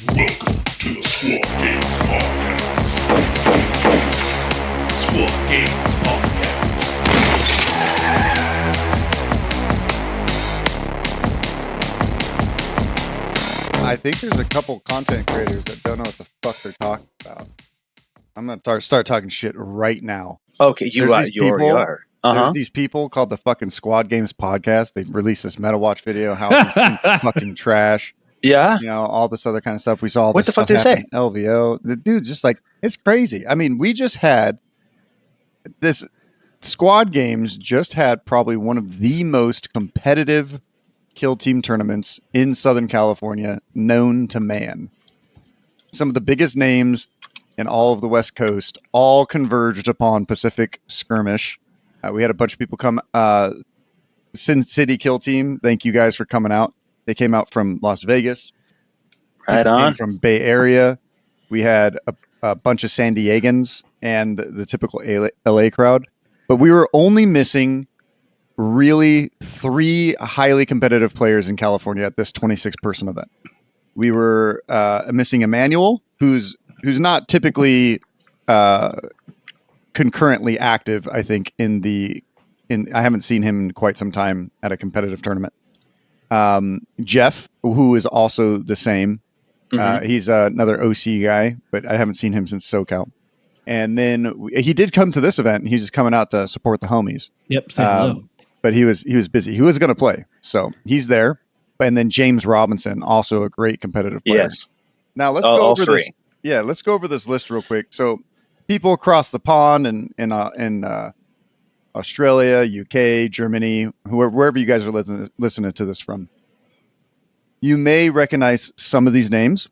Welcome to the Squad Games Podcast. Squad Games Podcast. I think there's a couple content creators that don't know what the fuck they're talking about. I'm going to start talking shit right now. Okay, you already are. There's these people called the fucking Squad Games Podcast. They released this Metawatch video, how it's fucking trash. Yeah. You know, all this other kind of stuff. We saw all What this the fuck stuff did they happen in LVO. The dude just like, it's crazy. I mean, we just had this Squad Games just had probably one of the most competitive kill team tournaments in Southern California known to man. Some of the biggest names in all of the West Coast all converged upon Pacific Skirmish. We had a bunch of people come. Sin City Kill Team, thank you guys for coming out. They came out from Las Vegas. Right on. From Bay Area. We had a bunch of San Diegans and the typical LA crowd. But we were only missing really 3 highly competitive players in California at this 26-person event. We were missing Emmanuel, who's not typically concurrently active, I think, I haven't seen him in quite some time at a competitive tournament. Jeff, who is also the same. He's another OC guy, but I haven't seen him since SoCal. And then he did come to this event. He's just coming out to support the homies. Yep. Say hello. But he was busy. He was going to play. So he's there. And then James Robinson, also a great competitive player. Yes. Now let's go over this. Yeah, let's go over this list real quick. So people across the pond in Australia, UK, Germany, wherever you guys are listening to this from, you may recognize some of these names.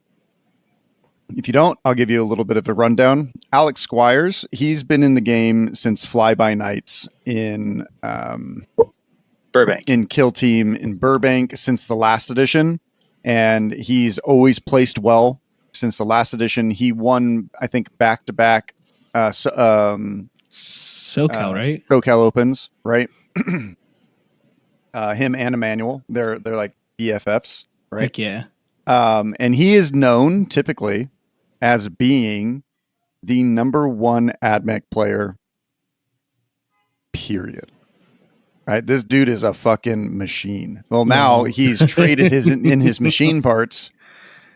If you don't, I'll give you a little bit of a rundown. Alex Squires, he's been in the game since Fly-By Nights in Burbank. In Kill Team in Burbank since the last edition. And he's always placed well since the last edition. He won, I think, back-to-back SoCal, right? SoCal Opens, right? Him and Emmanuel, they're like BFFs, right? Heck yeah. And he is known typically as being the number 1 AdMech player, period. Right? This dude is a fucking machine. Well, now he's traded his machine parts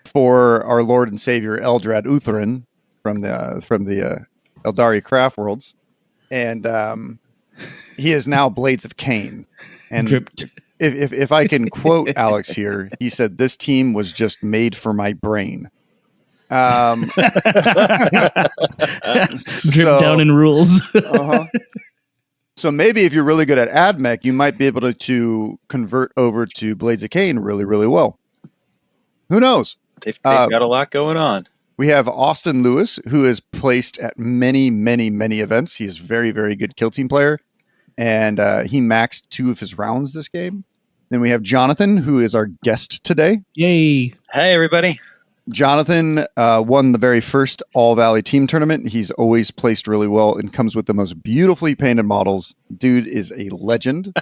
for our Lord and Savior Eldrad Uthrin from the Eldari Craft Worlds. And he is now Blades of Khaine. And Dripped. If I can quote Alex here, he said, "This team was just made for my brain." Drip down in rules. So maybe if you're really good at AdMech, you might be able to convert over to Blades of Khaine really, really well. Who knows? They've got a lot going on. We have Austin Lewis, who is placed at many, many, many events. He is a very, very good kill team player. And he maxed 2 of his rounds this game. Then we have Jonathan, who is our guest today. Yay. Hey, everybody. Jonathan won the very first All Valley team tournament. He's always placed really well and comes with the most beautifully painted models. Dude is a legend.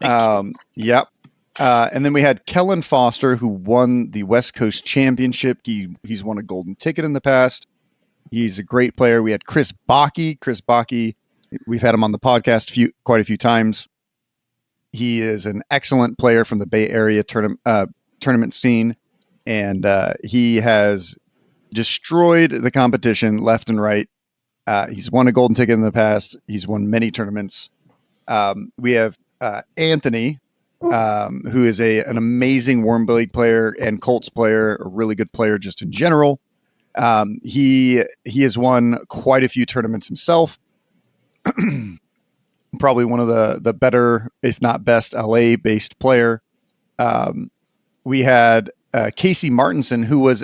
Yep. And then we had Kellen Foster, who won the West Coast Championship. He's won a golden ticket in the past. He's a great player. We had Chris Bakke. We've had him on the podcast quite a few times. He is an excellent player from the Bay Area tournament scene, and he has destroyed the competition left and right. He's won a golden ticket in the past. He's won many tournaments. We have Anthony, who is an amazing Warmblade player and Colts player, a really good player just in general. He has won quite a few tournaments himself. Probably one of the better, if not best, LA-based player. We had Casey Martinson, who's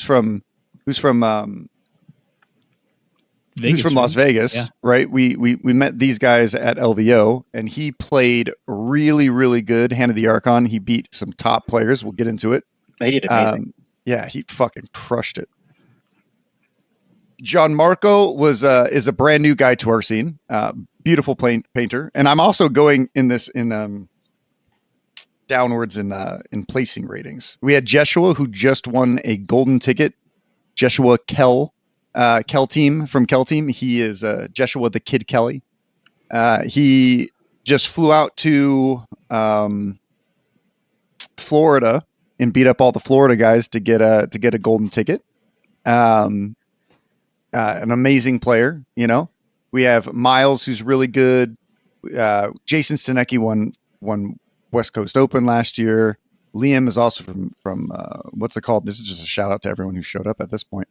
from Las Vegas, right? We met these guys at LVO, and he played really, really good. Hand of the Archon. He beat some top players. We'll get into it. He did amazing. Yeah, he fucking crushed it. John Marco is a brand new guy to our scene. Beautiful painter. And I'm also going in downwards in placing ratings. We had Jeshua, who just won a golden ticket. Jeshua Kell team from Kell team. He is Jeshua the Kid Kelly. He just flew out to Florida and beat up all the Florida guys to get a golden ticket. An amazing player, you know. We have Miles, who's really good. Jason Stanecki won West Coast Open last year. Liam is also from what's it called? This is just a shout out to everyone who showed up at this point.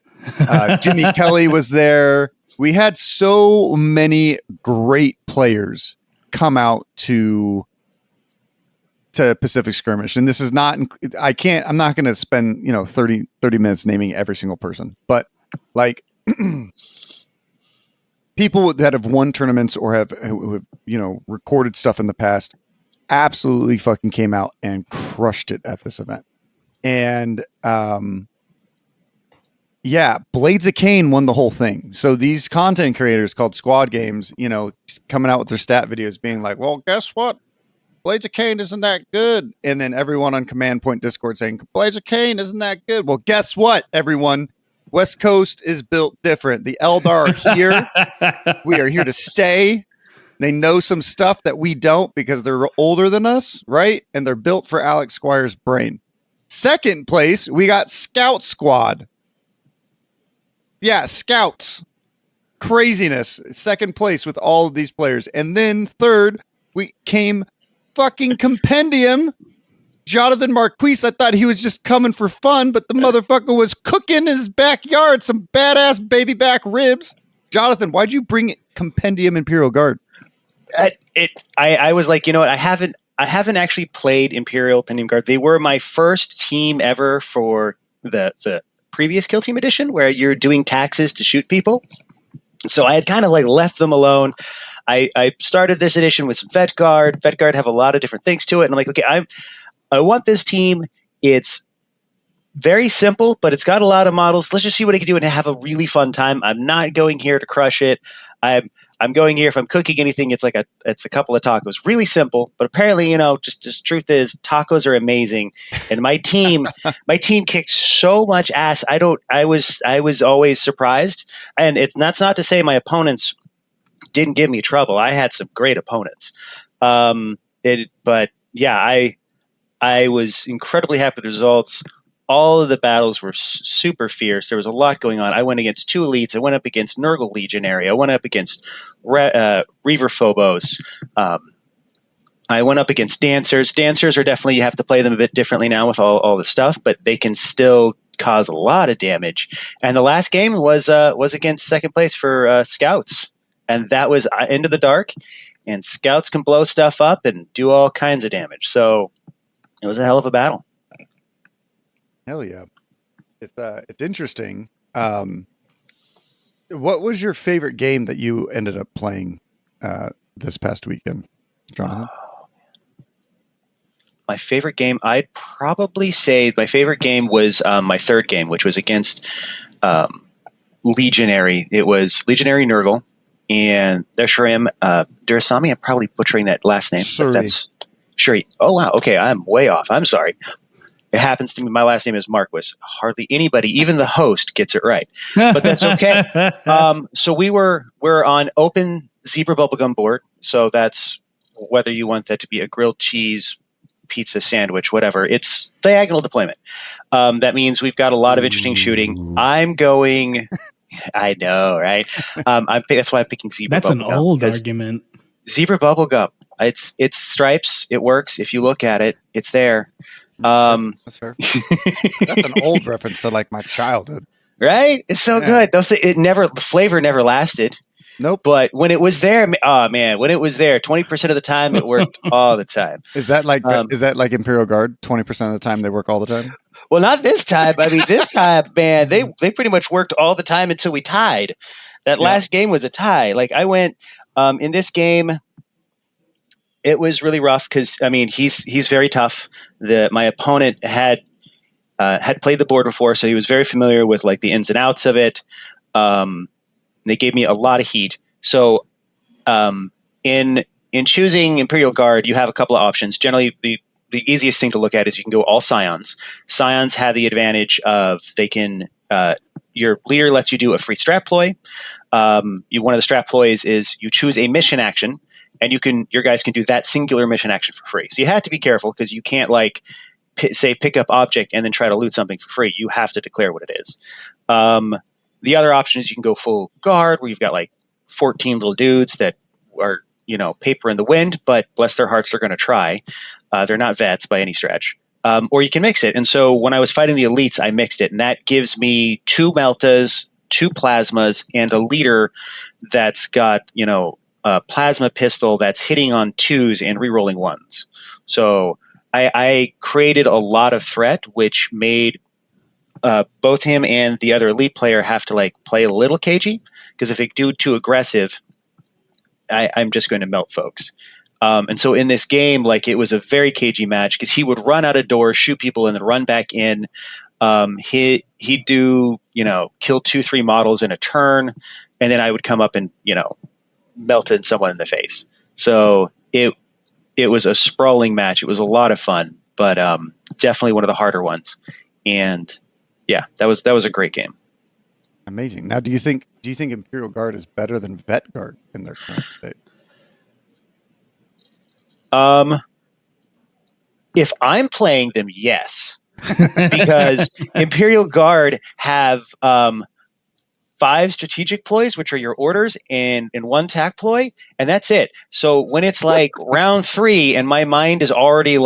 Jimmy Kelly was there. We had so many great players come out to Pacific Skirmish. And this is not, I'm not going to spend, 30 minutes naming every single person, but like people that have won tournaments or have recorded stuff in the past absolutely fucking came out and crushed it at this event. And, Blades of Khaine won the whole thing. So these content creators called Squad Games, coming out with their stat videos being like, well, guess what? Blades of Khaine isn't that good. And then everyone on Command Point Discord saying, Blades of Khaine isn't that good. Well, guess what, everyone? West Coast is built different. The Eldar are here. We are here to stay. They know some stuff that we don't because they're older than us, right? And they're built for Alex Squire's brain. Second place, we got Scout Squad. Yeah, Scouts. Craziness. Second place with all of these players. And then third, we came fucking Compendium. Jonathan Marquise, I thought he was just coming for fun, but the motherfucker was cooking in his backyard some badass baby back ribs. Jonathan, why'd you bring Compendium Imperial Guard? I was like, you know what? I haven't actually played Imperial Compendium Guard. They were my first team ever for the previous Kill Team edition, where you're doing taxes to shoot people. So I had kind of like left them alone. I started this edition with some Vet Guard. Vet Guard have a lot of different things to it, and I'm like, okay, I want this team. It's very simple, but it's got a lot of models. Let's just see what I can do and have a really fun time. I'm not going here to crush it. I'm going here, if I'm cooking anything, it's a couple of tacos. Really simple, but apparently, just truth is, tacos are amazing. And my team kicked so much ass. I was always surprised. And that's not to say my opponents didn't give me trouble. I had some great opponents. But yeah, I was incredibly happy with the results. All of the battles were super fierce. There was a lot going on. I went against two elites. I went up against Nurgle Legionary. I went up against Reaver Phobos. I went up against Dancers. Dancers are definitely, you have to play them a bit differently now with all the stuff, but they can still cause a lot of damage. And the last game was against second place for Scouts. And that was Into the Dark. And Scouts can blow stuff up and do all kinds of damage. So it was a hell of a battle. Hell yeah. It's interesting. What was your favorite game that you ended up playing this past weekend, Jonathan? My favorite game, I'd probably say my favorite game was my third game, which was against Legionary. It was Legionary Nurgle and Desharim Durasami. I'm probably butchering that last name. Shuri. That's Shuri. Oh, wow. Okay, I'm way off. I'm sorry. It happens to me. My last name is Marquis. Hardly anybody, even the host, gets it right. But that's okay. So we're on open zebra bubblegum board. So that's whether you want that to be a grilled cheese, pizza sandwich, whatever. It's diagonal deployment. That means we've got a lot of interesting shooting. I'm going... I know, right? That's why I'm picking zebra bubblegum. That's an old argument. Zebra bubblegum. It's stripes. It works. If you look at it, it's there. That's fair. That's an old reference to like my childhood, right? It's so good. The flavor never lasted. Nope. But when it was there, when it was there, 20% of the time it worked all the time. Is that like Imperial Guard? 20% of the time they work all the time? Well, not this time. I mean, this time, man, they pretty much worked all the time until we tied. That last game was a tie. Like I went in this game. It was really rough because he's very tough. My opponent had played the board before, so he was very familiar with like the ins and outs of it. They gave me a lot of heat. So in choosing Imperial Guard, you have a couple of options. Generally, the easiest thing to look at is you can go all Scions. Scions have the advantage of they can your leader lets you do a free strat ploy. One of the strat ploys is you choose a mission action, and your guys can do that singular mission action for free. So you have to be careful because you can't say pick up object and then try to loot something for free. You have to declare what it is. The other option is you can go full guard, where you've got 14 little dudes that are paper in the wind, but bless their hearts, they're going to try. They're not vets by any stretch. Or you can mix it. And so when I was fighting the elites, I mixed it, and that gives me 2 Meltas, 2 Plasmas, and a leader that's got a plasma pistol that's hitting on 2s and rerolling 1s. So I created a lot of threat, which made both him and the other elite player have to play a little cagey, because if they do too aggressive, I'm just going to melt folks. And so in this game, it was a very cagey match, because he would run out of doors, shoot people, and then run back in. He'd do kill 2-3 models in a turn, and then I would come up and melted someone in the face. So it was a sprawling match. It was a lot of fun, but definitely one of the harder ones. And yeah, that was a great game. Amazing. Now, do you think Imperial Guard is better than Vet Guard in their current state? If I'm playing them, yes, because Imperial Guard have 5 strategic ploys, which are your orders, and 1 tack ploy, and that's it. So when it's round 3 and my mind is already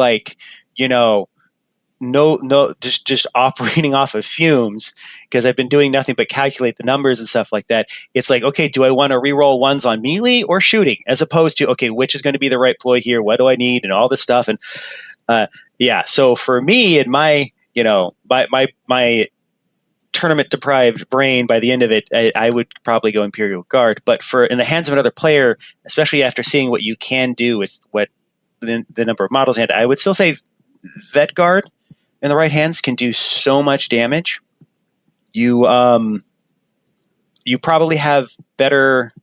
just operating off of fumes, because I've been doing nothing but calculate the numbers and stuff like that. It's okay, do I want to reroll 1s on melee or shooting, as opposed to, okay, which is going to be the right ploy here? What do I need? And all this stuff. And so for me and my tournament deprived brain, by the end of it, I would probably go Imperial Guard. But in the hands of another player, especially after seeing what you can do with what the number of models, and I would still say Vet Guard in the right hands can do so much damage. You probably have better,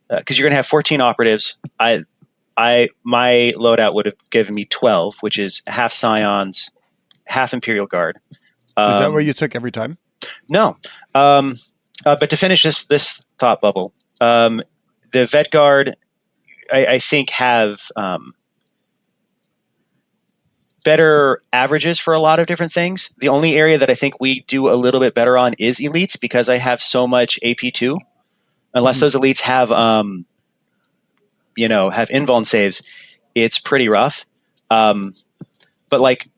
because you're going to have 14 operatives. My loadout would have given me 12, which is half Scions, half Imperial Guard. Is that what you took every time? No. But to finish this thought bubble, the Vet Guard, I think, have better averages for a lot of different things. The only area that I think we do a little bit better on is elites, because I have so much AP2. Unless those elites have invuln saves, it's pretty rough. But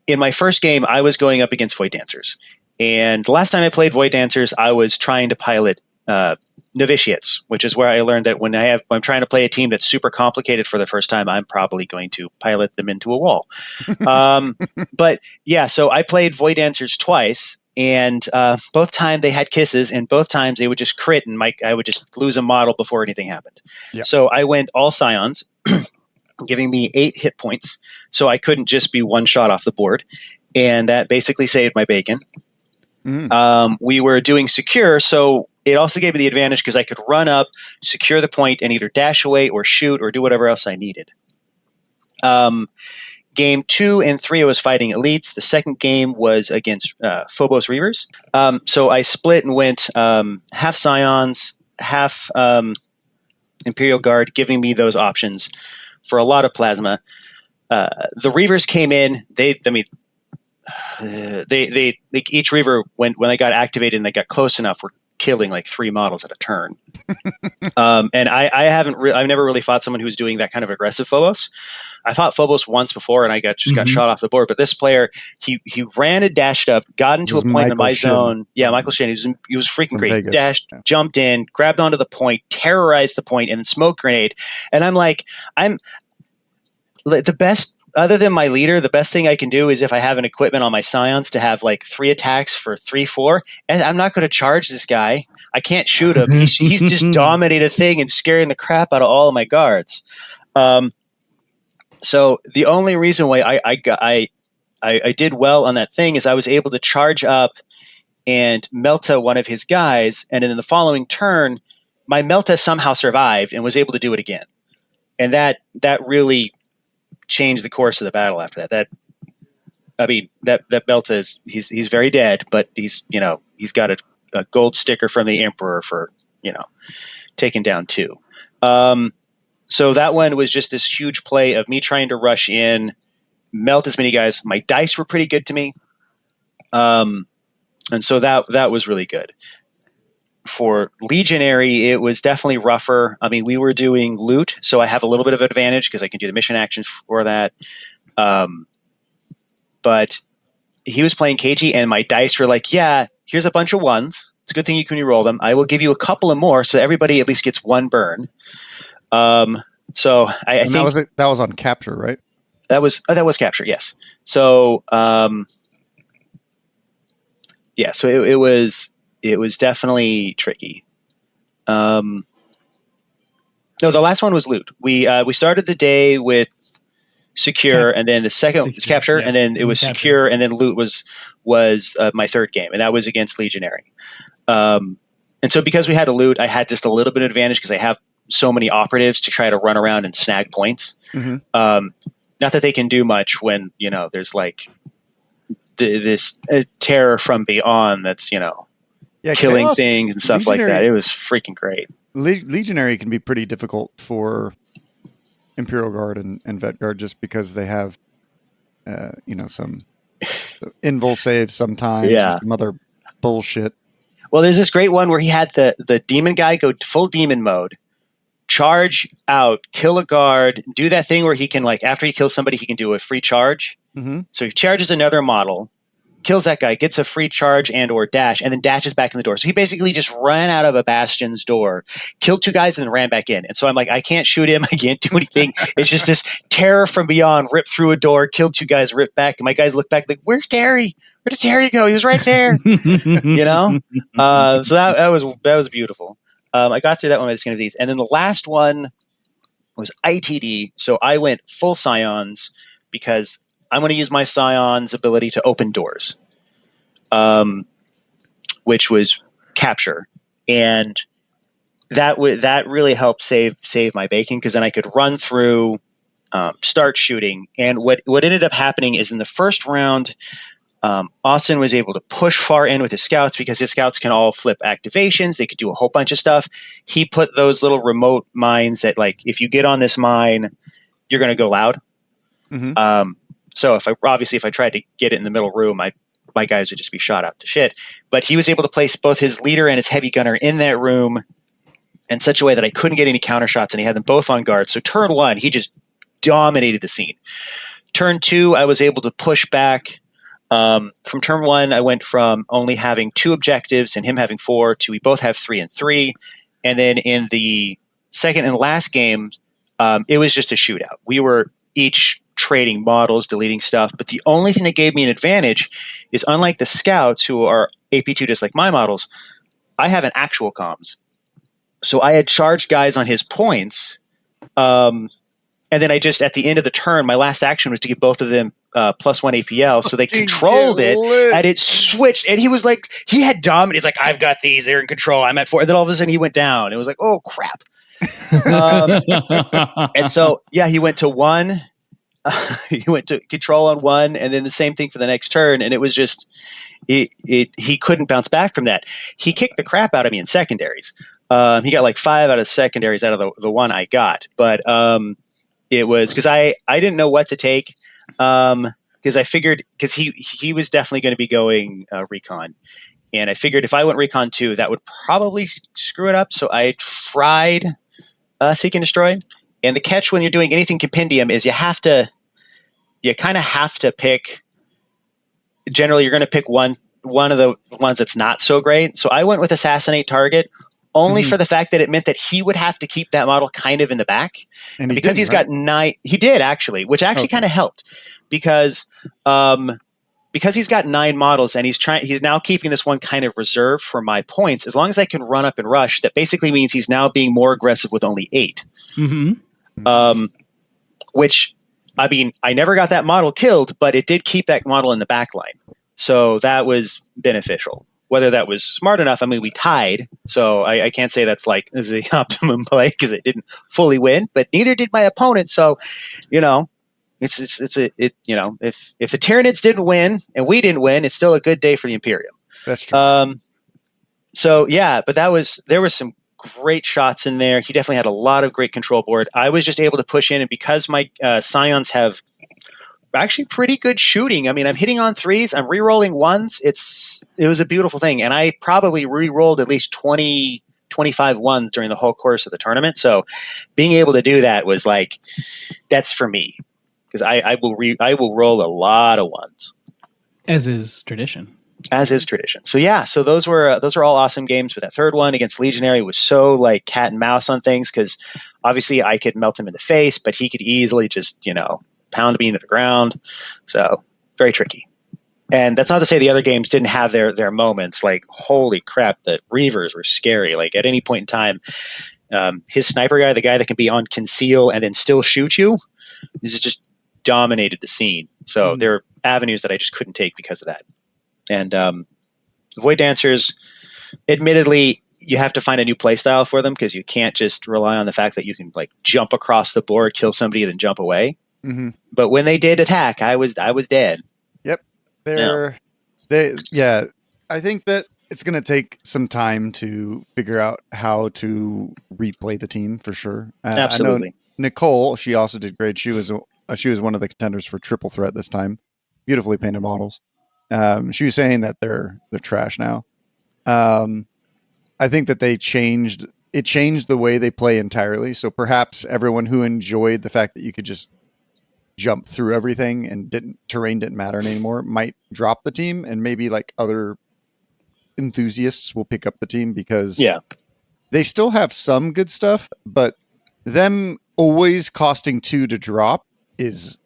in my first game, I was going up against Void Dancers. And the last time I played Void Dancers, I was trying to pilot novitiates, which is where I learned that when I'm trying to play a team that's super complicated for the first time, I'm probably going to pilot them into a wall. But yeah, so I played Void Dancers twice, and both times they had kisses, and both times they would just crit, and I would just lose a model before anything happened. Yep. So I went all Scions, giving me 8 hit points, so I couldn't just be one shot off the board, and that basically saved my bacon. We were doing secure, so it also gave me the advantage because I could run up, secure the point, and either dash away or shoot or do whatever else I needed. Game 2 and 3, I was fighting elites. The second game was against Phobos Reavers. So I split and went half Scions, half Imperial Guard, giving me those options for a lot of plasma. The Reavers came in. They each Reaver, when they got activated and they got close enough, were killing 3 models at a turn. And I've never really fought someone who's doing that kind of aggressive Phobos. I fought Phobos once before, and I got shot off the board. But this player, he ran and dashed up, got into a point in my zone. Yeah, Michael Shin. He was freaking great. Vegas. Dashed, jumped in, grabbed onto the point, terrorized the point, and then smoke grenade. And I'm the best. Other than my leader, the best thing I can do is if I have an equipment on my Scions to have 3 attacks for 3-4, and I'm not going to charge this guy. I can't shoot him. He's just dominated a thing and scaring the crap out of all of my guards. So the only reason why I did well on that thing is I was able to charge up and Melta one of his guys, and then in the following turn, my Melta somehow survived and was able to do it again. And that really changed the course of the battle after that. That belt is he's very dead, but he's got a gold sticker from the Emperor for taking down 2. So that one was just this huge play of me trying to rush in, melt as many guys. My dice were pretty good to me, and so that was really good. For Legionary, it was definitely rougher. I mean, we were doing loot, so I have a little bit of an advantage because I can do the mission actions for that. But he was playing KG, and my dice were like, yeah, here's a bunch of 1s. It's a good thing you can re-roll them. I will give you a couple of more, so everybody at least gets 1 burn. So I think that was on capture, right? That was capture, yes. So so it was definitely tricky. No, the last one was loot. We started the day with secure, and then the second was capture, and then it was capture. Secure, and then loot was my third game, and that was against Legionary. And so because we had to loot, I had just a little bit of advantage because I have so many operatives to try to run around and snag points. Mm-hmm. Not that they can do much when there's like this terror from beyond that's killing things and stuff like that. It was freaking great. Legionary can be pretty difficult for Imperial Guard and Vet Guard just because they have some invul saves sometimes, some other bullshit. Well, there's this great one where he had the demon guy go full demon mode, charge out, kill a guard, do that thing where he can, like, after he kills somebody, he can do a free charge. Mm-hmm. So he charges another model, kills that guy, gets a free charge and or dash, and then dashes back in the door. So he basically just ran out of a bastion's door, killed 2 guys, and then ran back in. And so I'm like, I can't shoot him. I can't do anything. It's just this terror from beyond, ripped through a door, killed 2 guys, ripped back. And my guys look back like, where's Terry? Where did Terry go? He was right there. So that was beautiful. I got through that one by the skin of these. And then the last one was ITD. So I went full Scions because I'm going to use my Scion's ability to open doors, which was capture. And that really helped save my bacon because then I could run through, start shooting. And what ended up happening is in the first round, Austin was able to push far in with his scouts because his scouts can all flip activations. They could do a whole bunch of stuff. He put those little remote mines that, like, if you get on this mine, you're going to go loud. Mm-hmm. So if I tried to get it in the middle room, my guys would just be shot out to shit. But he was able to place both his leader and his heavy gunner in that room in such a way that I couldn't get any counter shots, and he had them both on guard. So turn 1, he just dominated the scene. Turn 2, I was able to push back. From turn 1, I went from only having 2 objectives and him having 4 to we both have 3 and 3. And then in the second and last game, it was just a shootout. We were each trading models, deleting stuff. But the only thing that gave me an advantage is, unlike the scouts who are AP2 just like my models, I have an actual comms. So I had charged guys on his points. And then I just, at the end of the turn, my last action was to give both of them +1 APL, so they controlled it, and it switched, and he was like, he had dominated. He's like, I've got these, they're in control, I'm at 4, and then all of a sudden he went down. It was like, oh crap. And so he went to 1, he went to control on 1, and then the same thing for the next turn, and it was just he couldn't bounce back from that. He kicked the crap out of me in secondaries. He got like 5 out of secondaries out of the 1 I got, but it was because I didn't know what to take. Because I figured, because he was definitely going to be going recon, and I figured if I went recon 2, that would probably screw it up. So I tried seek and destroy. And the catch when you're doing anything compendium is you kind of have to pick. Generally, you're going to pick one of the ones that's not so great. So I went with assassinate target. Only for the fact that it meant that he would have to keep that model kind of in the back. And because he's got 9, he did actually, which actually kind of helped because he's got 9 models and he's now keeping this one kind of reserved for my points. As long as I can run up and rush, that basically means he's now being more aggressive with only 8. Mm-hmm. Which, I mean, I never got that model killed, but it did keep that model in the back line. So that was beneficial. Whether that was smart enough, I mean, we tied, so I can't say that's like the optimum play because it didn't fully win, but neither did my opponent. So, if the Tyranids didn't win and we didn't win, it's still a good day for the Imperium. That's true. So yeah, but there was some great shots in there. He definitely had a lot of great control board. I was just able to push in, and because my Scions have actually pretty good shooting. I mean, I'm hitting on threes, I'm re-rolling ones. It was a beautiful thing, and I probably re-rolled at least 20, 25 ones during the whole course of the tournament. So being able to do that was like, that's for me, because I will roll a lot of ones, as is tradition. So yeah, so those were all awesome games. But that third one against Legionary was so like cat and mouse on things, because obviously I could melt him in the face, but he could easily just pound me into the ground. So very tricky. And that's not to say the other games didn't have their moments. Like, holy crap, the Reavers were scary. Like at any point in time, his sniper guy, the guy that can be on conceal and then still shoot you, is just dominated the scene. So there are avenues that I just couldn't take because of that. And Void Dancers, admittedly, you have to find a new playstyle for them, because you can't just rely on the fact that you can like jump across the board, kill somebody, and then jump away. Mm-hmm. But when they did attack, I was dead. Yep. I think that it's going to take some time to figure out how to replay the team for sure. Absolutely. I know Nicole, she also did great. She was one of the contenders for Triple Threat this time. Beautifully painted models. She was saying that they're trash now. I think that it changed the way they play entirely. So perhaps everyone who enjoyed the fact that you could just jump through everything and terrain didn't matter anymore might drop the team, and maybe like other enthusiasts will pick up the team, because they still have some good stuff, but them always costing 2 to drop is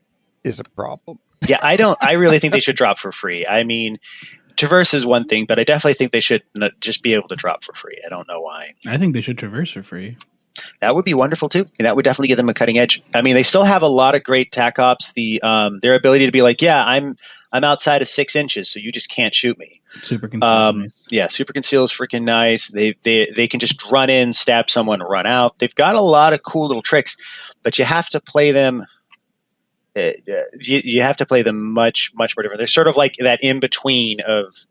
a problem. Yeah, I really think they should drop for free. I mean, traverse is one thing, but I definitely think they should just be able to drop for free. I don't know why. I think they should traverse for free. That would be wonderful too. And that would definitely give them a cutting edge. I mean, they still have a lot of great tac ops. Their ability to be like, yeah, I'm outside of 6 inches, so you just can't shoot me. Super conceal. Nice. Yeah, super conceal is freaking nice. They can just run in, stab someone, run out. They've got a lot of cool little tricks, but you have to play them. You have to play them much more different. They're sort of like that in between of.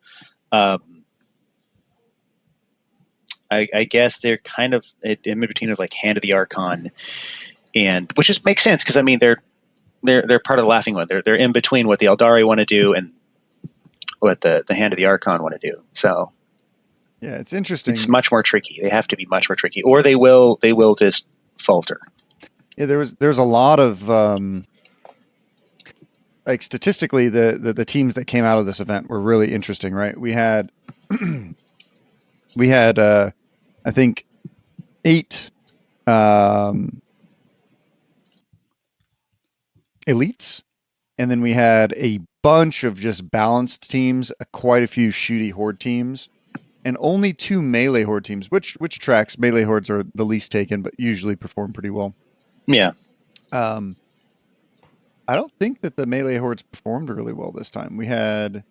I guess they're kind of in between of like Hand of the Archon, and which just makes sense, because I mean they're part of the Laughing One. They're in between what the Eldari want to do and what the Hand of the Archon want to do. So yeah, it's interesting. It's much more tricky. They have to be much more tricky, or they will just falter. Yeah, there's a lot of like statistically the teams that came out of this event were really interesting, right? We had I think 8 elites, and then we had a bunch of just balanced teams, quite a few shooty horde teams, and only 2 melee horde teams, which tracks. Melee hordes are the least taken, but usually perform pretty well. Yeah. I don't think that the melee hordes performed really well this time. We had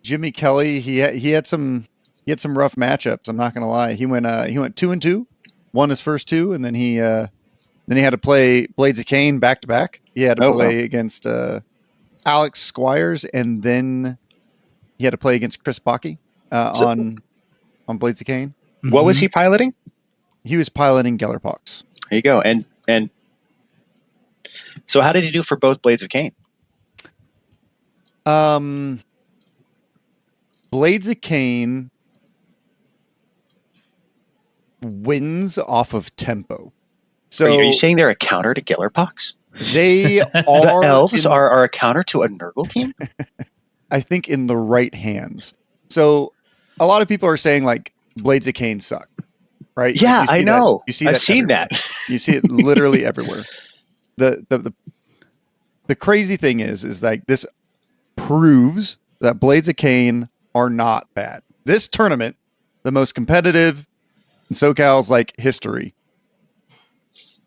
Jimmy Kelly. He had some rough matchups. I'm not going to lie. He went 2-2, won his first 2, and then he had to play Blades of Khaine back to back. He had to play against Alex Squires, and then he had to play against Chris Bocke on Blades of Khaine. What was he piloting? He was piloting Gellerpox. There you go. And so how did he do for both Blades of Khaine? Blades of Khaine wins off of tempo. So are you saying they're a counter to Gellerpox? They are. The elves are a counter to a Nurgle team? I think in the right hands. So a lot of people are saying like Blades of Khaine suck, right? Yeah, I know. You see I've seen that. You see it literally everywhere. The crazy thing is like this proves that Blades of Khaine are not bad. This tournament, the most competitive in SoCal's like history,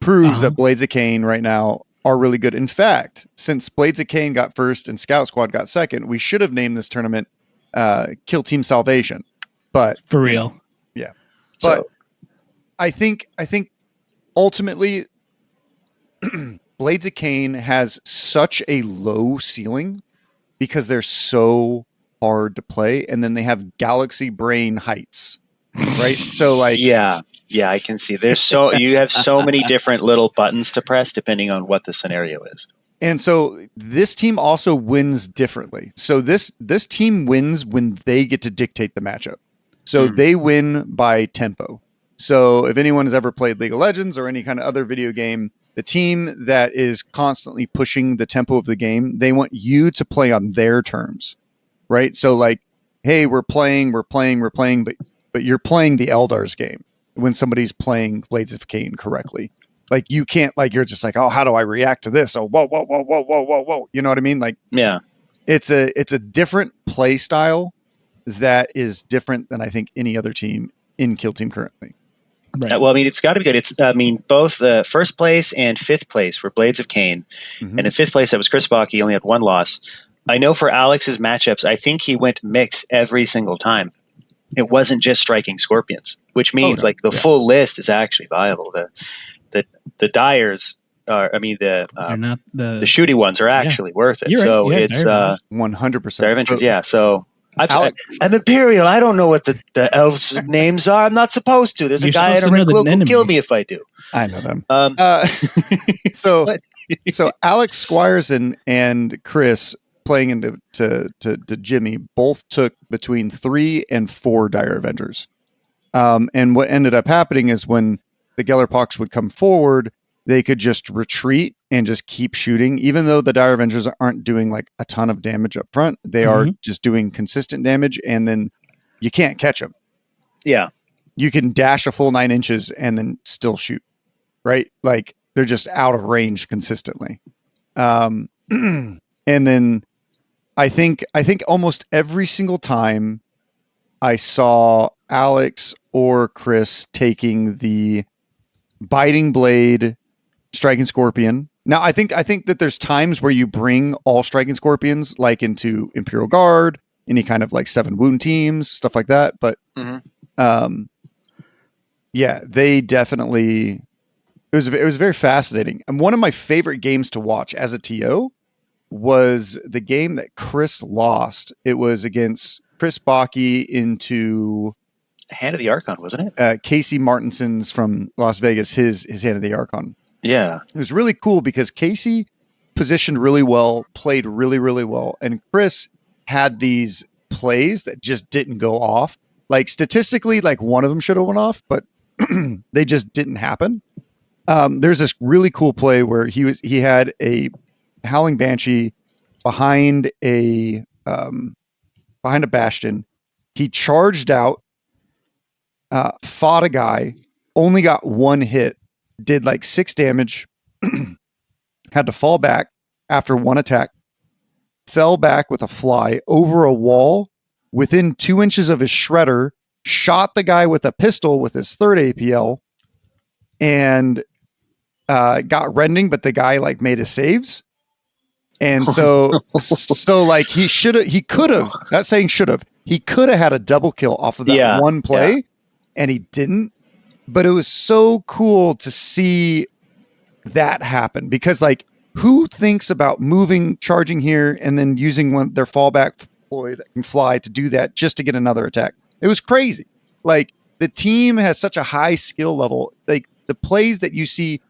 proves that Blades of Khaine right now are really good. In fact, since Blades of Khaine got first and Scout Squad got second, we should have named this tournament Kill Team Salvation. But for real. Yeah. But I think ultimately Blades of Khaine has such a low ceiling because they're so hard to play, and then they have galaxy brain heights, right? So like, Yeah, I can see. You have so many different little buttons to press depending on what the scenario is. and so this team also wins differently. So this team wins when they get to dictate the matchup. So they win by tempo. So if anyone has ever played League of Legends or any kind of other video game, the team that is constantly pushing the tempo of the game, they want you to play on their terms, right? So like, hey, we're playing, but you're playing the Eldar's game when somebody's playing Blades of Khaine correctly. Like you can't, like, you're just like, oh, how do I react to this? Oh, whoa. You know what I mean? Like, yeah, it's a different play style that is different than I think any other team in Kill Team currently. Right. well, I mean, it's got to be good. Both first place and fifth place were Blades of Khaine, and in fifth place that was Chris Bach. He only had one loss. I know for Alex's matchups, I think he went mix every single time. It wasn't just striking scorpions, which means like the full list is actually viable. The dyers are, They're not the shooty ones are actually worth it. You're So right. Yeah, it's 100%. Dire Ventures. Yeah. So Alec- I'm Imperial. I don't know what the elves' names are. I'm not supposed to. There's You're a guy in supposed a to know red the cloak who'll enemy. kill me if I do. I know them. So So Alex Squires and Chris playing into to Jimmy both took between 3 and 4 Dire Avengers. And what ended up happening is when the Gellerpox would come forward, they could just retreat and just keep shooting. Even though the Dire Avengers aren't doing like a ton of damage up front, they are just doing consistent damage, and then you can't catch them. yeah. You can dash a full 9 inches and then still shoot, right? Like they're just out of range consistently. And then I think almost every single time I saw Alex or Chris taking the biting blade, striking scorpion. Now I think that there's times where you bring all striking scorpions like into Imperial Guard, any kind of like 7 wound teams, stuff like that. But yeah, they definitely. It was very fascinating. And one of my favorite games to watch as a TO was the game that Chris lost. It was against Chris Baki into Hand of the Archon, wasn't it? Casey Martinson's from Las Vegas, his Hand of the Archon. Yeah. It was really cool because Casey positioned really well, played really, really well. And Chris had these plays that just didn't go off. Like statistically, like one of them should have went off, but they just didn't happen. There's this really cool play where he had a Howling Banshee behind a bastion. He charged out, fought a guy, only got 1 hit, did like 6 damage, had to fall back after 1 attack, fell back with a fly over a wall within 2 inches of his shredder, shot the guy with a pistol with his 3rd APL, and got rending, but the guy like made his saves. And so like he could have, not saying should have, he could have had a double kill off of that one play, and he didn't. But it was so cool to see that happen because like who thinks about moving, charging here, and then using their fallback deploy that can fly to do that just to get another attack? It was crazy. Like the team has such a high skill level. Like the plays that you see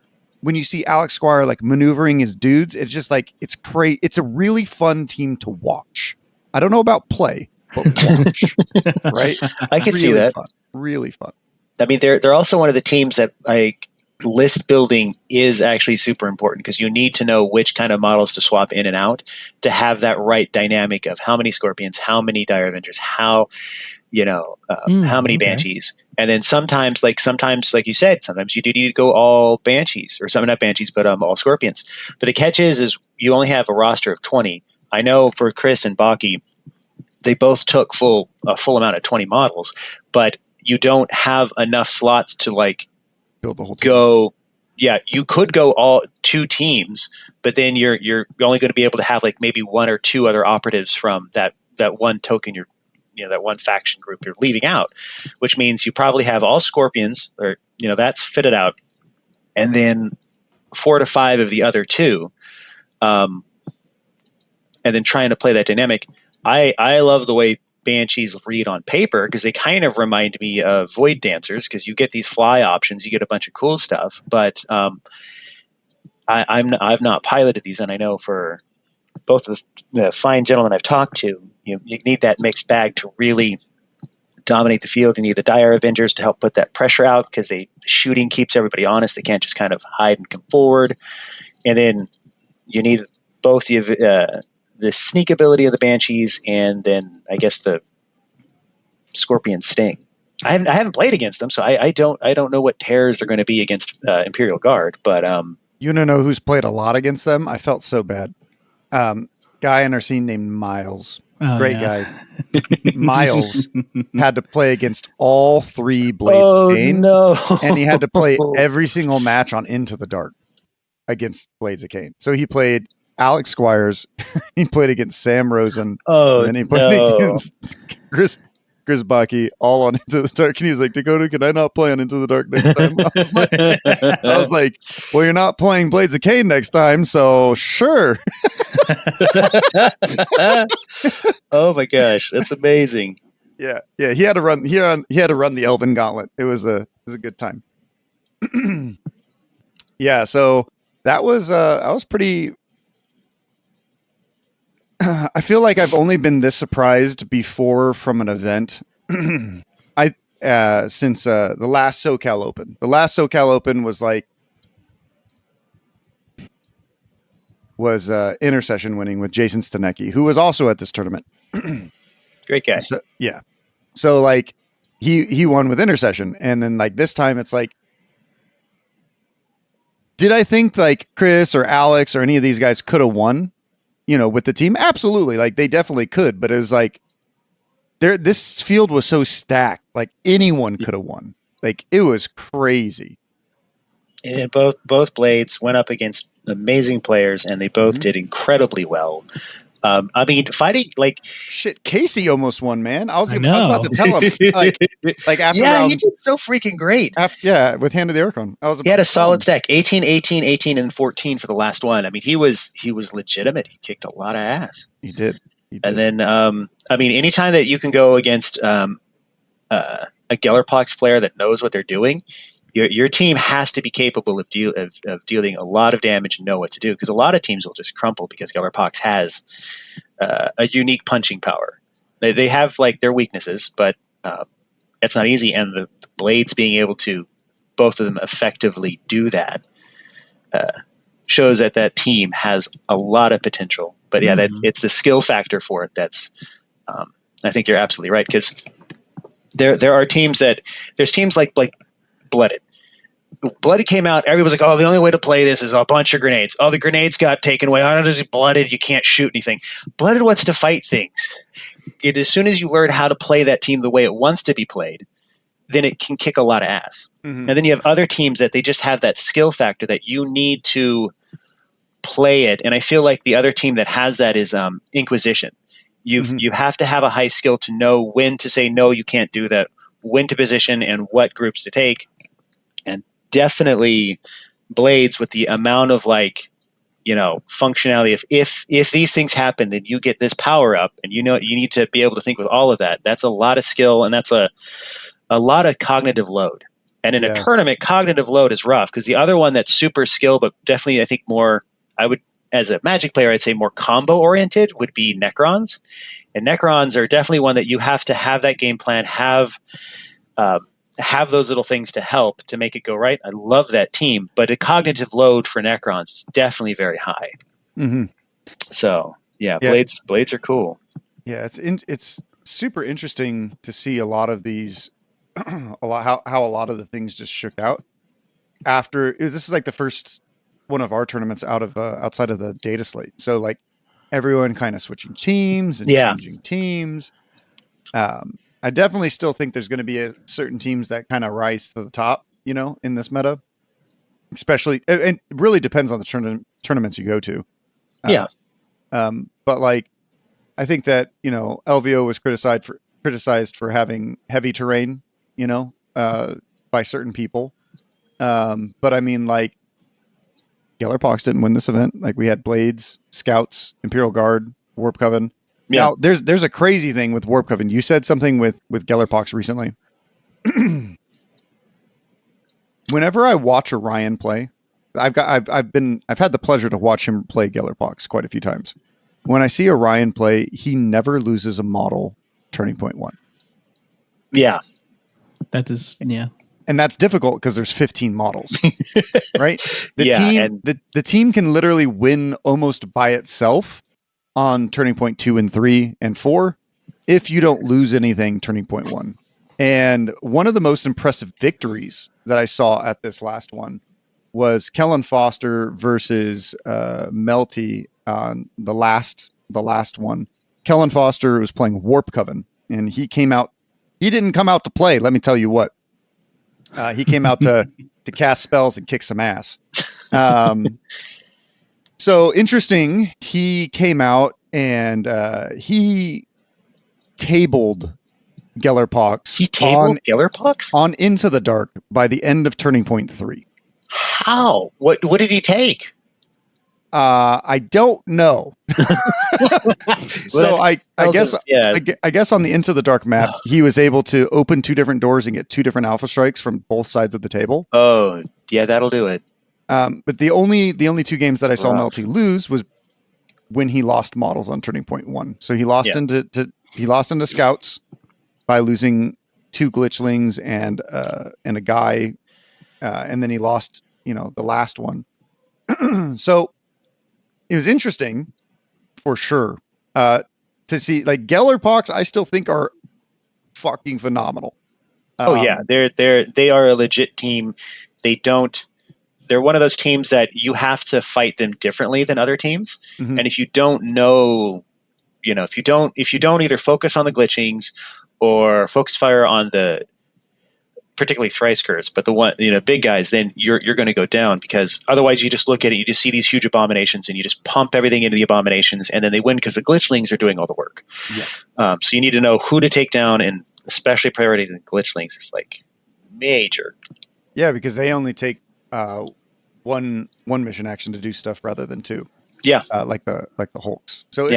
when you see Alex Squire like maneuvering his dudes, it's just like it's crazy. It's a really fun team to watch. I don't know about play, but watch. Right? I can see that. Fun. Really fun. I mean, they're also one of the teams that like list building is actually super important because you need to know which kind of models to swap in and out to have that right dynamic of how many Scorpions, how many Dire Avengers, how many Banshees. And then sometimes like you said, sometimes you do need to go all Banshees or some, not Banshees, but all Scorpions. But the catch is you only have a roster of 20. I know for Chris and Baki, they both took a full amount of 20 models, but you don't have enough slots to like build the whole team. Go. Yeah, you could go all 2 teams, but then you're only going to be able to have like maybe 1 or 2 other operatives from that one token that one faction group you're leaving out, which means you probably have all Scorpions or that's fitted out, and then 4 to 5 of the other 2, and then trying to play that dynamic. I love the way Banshees read on paper because they kind of remind me of Void Dancers because you get these fly options, you get a bunch of cool stuff. But I've not piloted these, and I know for both of the fine gentlemen I've talked to, you need that mixed bag to really dominate the field. You need the Dire Avengers to help put that pressure out because the shooting keeps everybody honest. They can't just kind of hide and come forward. And then you need both the sneak ability of the Banshees and then I guess the Scorpion Sting. I haven't played against them, so I don't know what tears they're going to be against Imperial Guard. But you don't know who's played a lot against them? I felt so bad. Guy in our scene named Miles. Great guy. Miles had to play against all 3 Blades of Khaine. No. And he had to play every single match on Into the Dark against Blades of Khaine. So he played Alex Squires, he played against Sam Rosen, and then he played against Chris Baki, all on Into the Dark. And he was like, Dakota, can I not play on Into the Dark next time? I was like, well, you're not playing Blades of Khaine next time, so sure. Oh my gosh, that's amazing. Yeah. He had to run. He had to run the Elven Gauntlet. It was a good time. Yeah. So that was pretty. I feel like I've only been this surprised before from an event. Since the last SoCal Open. The last SoCal Open was Intercession winning with Jason Stanecki, who was also at this tournament. Great guy. So, yeah. So like he won with Intercession, and then like this time it's like, did I think like Chris or Alex or any of these guys could have won, with the team? Absolutely. Like they definitely could, but it was like this field was so stacked, like anyone could have won. Like it was crazy. And both Blades went up against amazing players, and they both did incredibly well. I mean, fighting like shit. Casey almost won, man. I was about to tell him like after yeah, round, he did so freaking great. With Hand of the Archon, He had a solid stack, 18, 18, 18, and 14 for the last one. I mean, he was legitimate. He kicked a lot of ass. He did. And then, I mean, anytime that you can go against a Gellerpox player that knows what they're doing, your team has to be capable of dealing a lot of damage and know what to do, because a lot of teams will just crumple because Gellerpox has a unique punching power. They have like their weaknesses, but it's not easy. And the Blades being able to, both of them effectively do that, shows that team has a lot of potential. But yeah, it's the skill factor for it. That's I think you're absolutely right, because there are teams there's teams like Blooded. Blooded came out, everybody was like, oh, the only way to play this is a bunch of grenades. Oh, the grenades got taken away. Oh, it's Blooded, you can't shoot anything. Blooded wants to fight things. As soon as you learn how to play that team the way it wants to be played, then it can kick a lot of ass. And then you have other teams that they just have that skill factor that you need to play it. And I feel like the other team that has that is Inquisition. You have to have a high skill to know when to say, no, you can't do that, when to position and what groups to take. And definitely Blades, with the amount of functionality, if these things happen, then you get this power up, and you need to be able to think with all of that. That's a lot of skill, and that's a lot of cognitive load. And in a tournament, cognitive load is rough, because the other one that's super skill, but definitely I think more, as a Magic player, I'd say more combo oriented, would be Necrons. And Necrons are definitely one that you have to have that game plan, have those little things to help to make it go right. I love that team, but the cognitive load for Necrons is definitely very high. So yeah, Blades are cool. Yeah, it's super interesting to see a lot of these, how a lot of the things just shook out after. This is like the first one of our tournaments outside of the data slate. So like everyone kind of switching teams and changing teams. I definitely still think there's going to be certain teams that kind of rise to the top, in this meta, especially, and it really depends on the tournaments you go to. But like, I think that, LVO was criticized for having heavy terrain, by certain people. But I mean, like, Gellerpox didn't win this event. Like we had Blades, Scouts, Imperial Guard, Warp Coven. Yeah. Now there's a crazy thing with Warp Coven. You said something with Gellerpox recently. Whenever I watch Orion play, I've had the pleasure to watch him play Gellerpox quite a few times. When I see Orion play, he never loses a model turning point 1. Yeah. That is, yeah. And that's difficult because there's 15 models, right? The team can literally win almost by itself on turning point 2 and 3 and 4 if you don't lose anything turning point 1. And one of the most impressive victories that I saw at this last one was Kellen Foster versus Melty on the last one. Kellen Foster was playing Warp Coven, and he came out. He didn't come out to play. Let me tell you what. He came out to cast spells and kick some ass. So interesting. He came out and he tabled Gellerpox. He tabled Gellerpox on Into the Dark by the end of turning point 3. How? What did he take? I don't know. So I guess I guess on the Into the Dark map, he was able to open 2 different doors and get 2 different alpha strikes from both sides of the table. Oh, yeah, that'll do it. But the only 2 games that I saw Melty lose was when he lost models on turning point 1. So he lost into Scouts by losing 2 glitchlings and a guy, and then he lost, the last one. So it was interesting for sure to see like Gellerpox. I still think are fucking phenomenal. They are a legit team. They're one of those teams that you have to fight them differently than other teams. Mm-hmm. And if you don't know, if you don't either focus on the glitchings or focus fire on the particularly Thricekers, but the one, big guys, then you're going to go down, because otherwise you just look at it, you just see these huge abominations and you just pump everything into the abominations, and then they win because the glitchlings are doing all the work. Yeah. So you need to know who to take down, and especially prioritizing glitchlings is like major. Yeah, because they only take one mission action to do stuff rather than 2. Yeah. Like the Hulks. So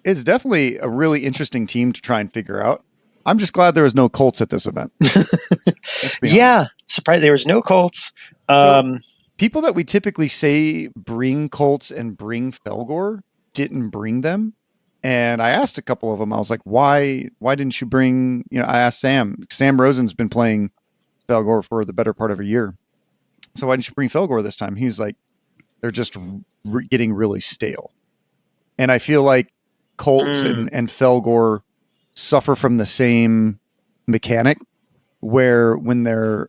it's definitely a really interesting team to try and figure out. I'm just glad there was no Colts at this event. Yeah, surprised there was no Colts. So people that we typically say bring Colts and bring Felgor didn't bring them. And I asked a couple of them, I was like, why didn't you bring, I asked Sam. Sam Rosen's been playing Felgor for the better part of a year. So why didn't you bring Felgor this time? He's like, they're just getting really stale. And I feel like Colts and Felgor suffer from the same mechanic, where when they're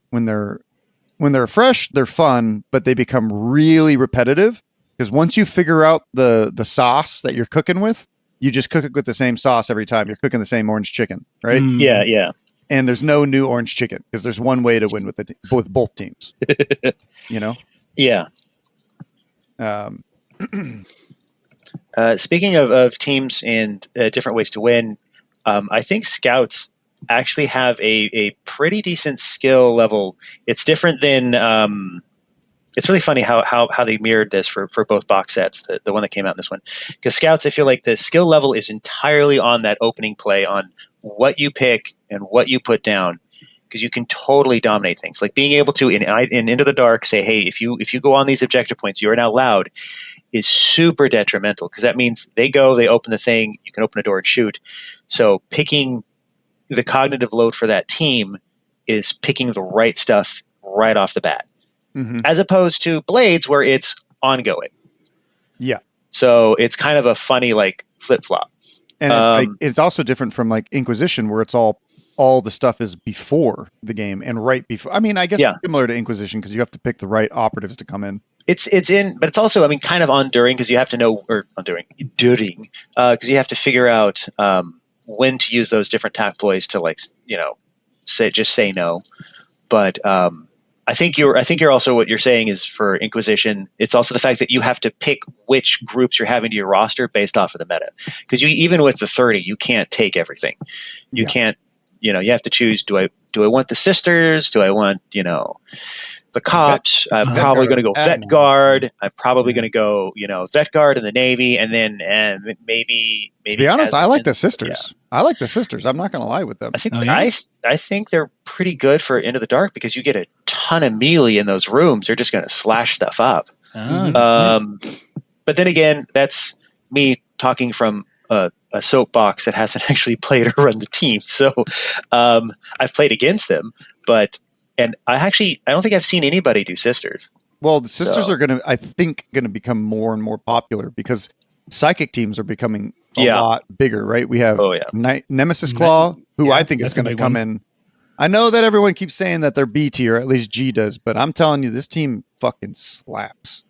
fresh, they're fun, but they become really repetitive, because once you figure out the sauce that you're cooking with, you just cook it with the same sauce every time. You're cooking the same orange chicken, right? Yeah. And there's no new orange chicken, because there's one way to win with both teams. Yeah. Speaking of teams and different ways to win, I think Scouts actually have a pretty decent skill level. It's different than it's really funny how they mirrored this for both box sets, the one that came out in this one. Because Scouts, I feel like the skill level is entirely on that opening play, on what you pick and what you put down, because you can totally dominate things. Like being able to, in Into the Dark, say, hey, if you go on these objective points, you are now loud, is super detrimental, because that means they open the thing, you can open a door and shoot. So picking the cognitive load for that team is picking the right stuff right off the bat, as opposed to Blades, where it's ongoing. Yeah. So it's kind of a funny flip flop. And it's also different from Inquisition, where it's all the stuff is before the game and right before. I mean, I guess it's similar to Inquisition, because you have to pick the right operatives to come in. It's in, but it's also, kind of during, because you have to know, or during, because you have to figure out when to use those different tack ploys to say no. But I think you're also, what you're saying is for Inquisition, it's also the fact that you have to pick which groups you're having to your roster based off of the meta. Because even with the 30, you can't take everything. You can't, you have to choose, do I want the sisters? Do I want, the cops. I'm Vet probably Guard going to go are vet Aterum. guard. I'm probably Yeah. going to go, vet guard in the Navy, and then maybe. To be honest, I like the Casualty. sisters. I like the sisters. I'm not going to lie with them. I think Oh, yeah? I think they're pretty good for Into the Dark because you get a ton of melee in those rooms. They're just going to slash stuff up. But then again, that's me talking from a soapbox that hasn't actually played or run the team. So I've played against them, and I don't think I've seen anybody do sisters. Well, the sisters So- are I think, going to become more and more popular because psychic teams are becoming a Yeah. lot bigger, right? We have Oh, yeah. Nemesis Claw, who Yeah, I think is that's a going to big come one. in. I know that everyone keeps saying that they're B tier, at least G does, but I'm telling you, this team fucking slaps.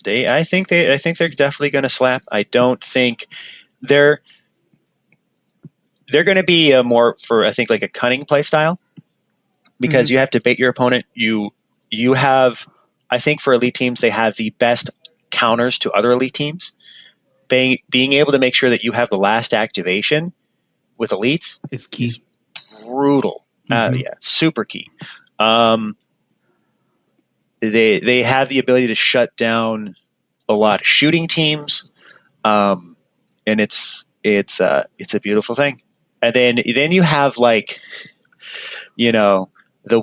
I think they're definitely going to slap. I don't think they're going to be more for, I think, like a cunning play style because you have to bait your opponent. You have, I think for elite teams, they have the best counters to other elite teams. Being able to make sure that you have the last activation with elites Is key. brutal. Super key. They have the ability to shut down a lot of shooting teams, and it's a beautiful thing. And then you have the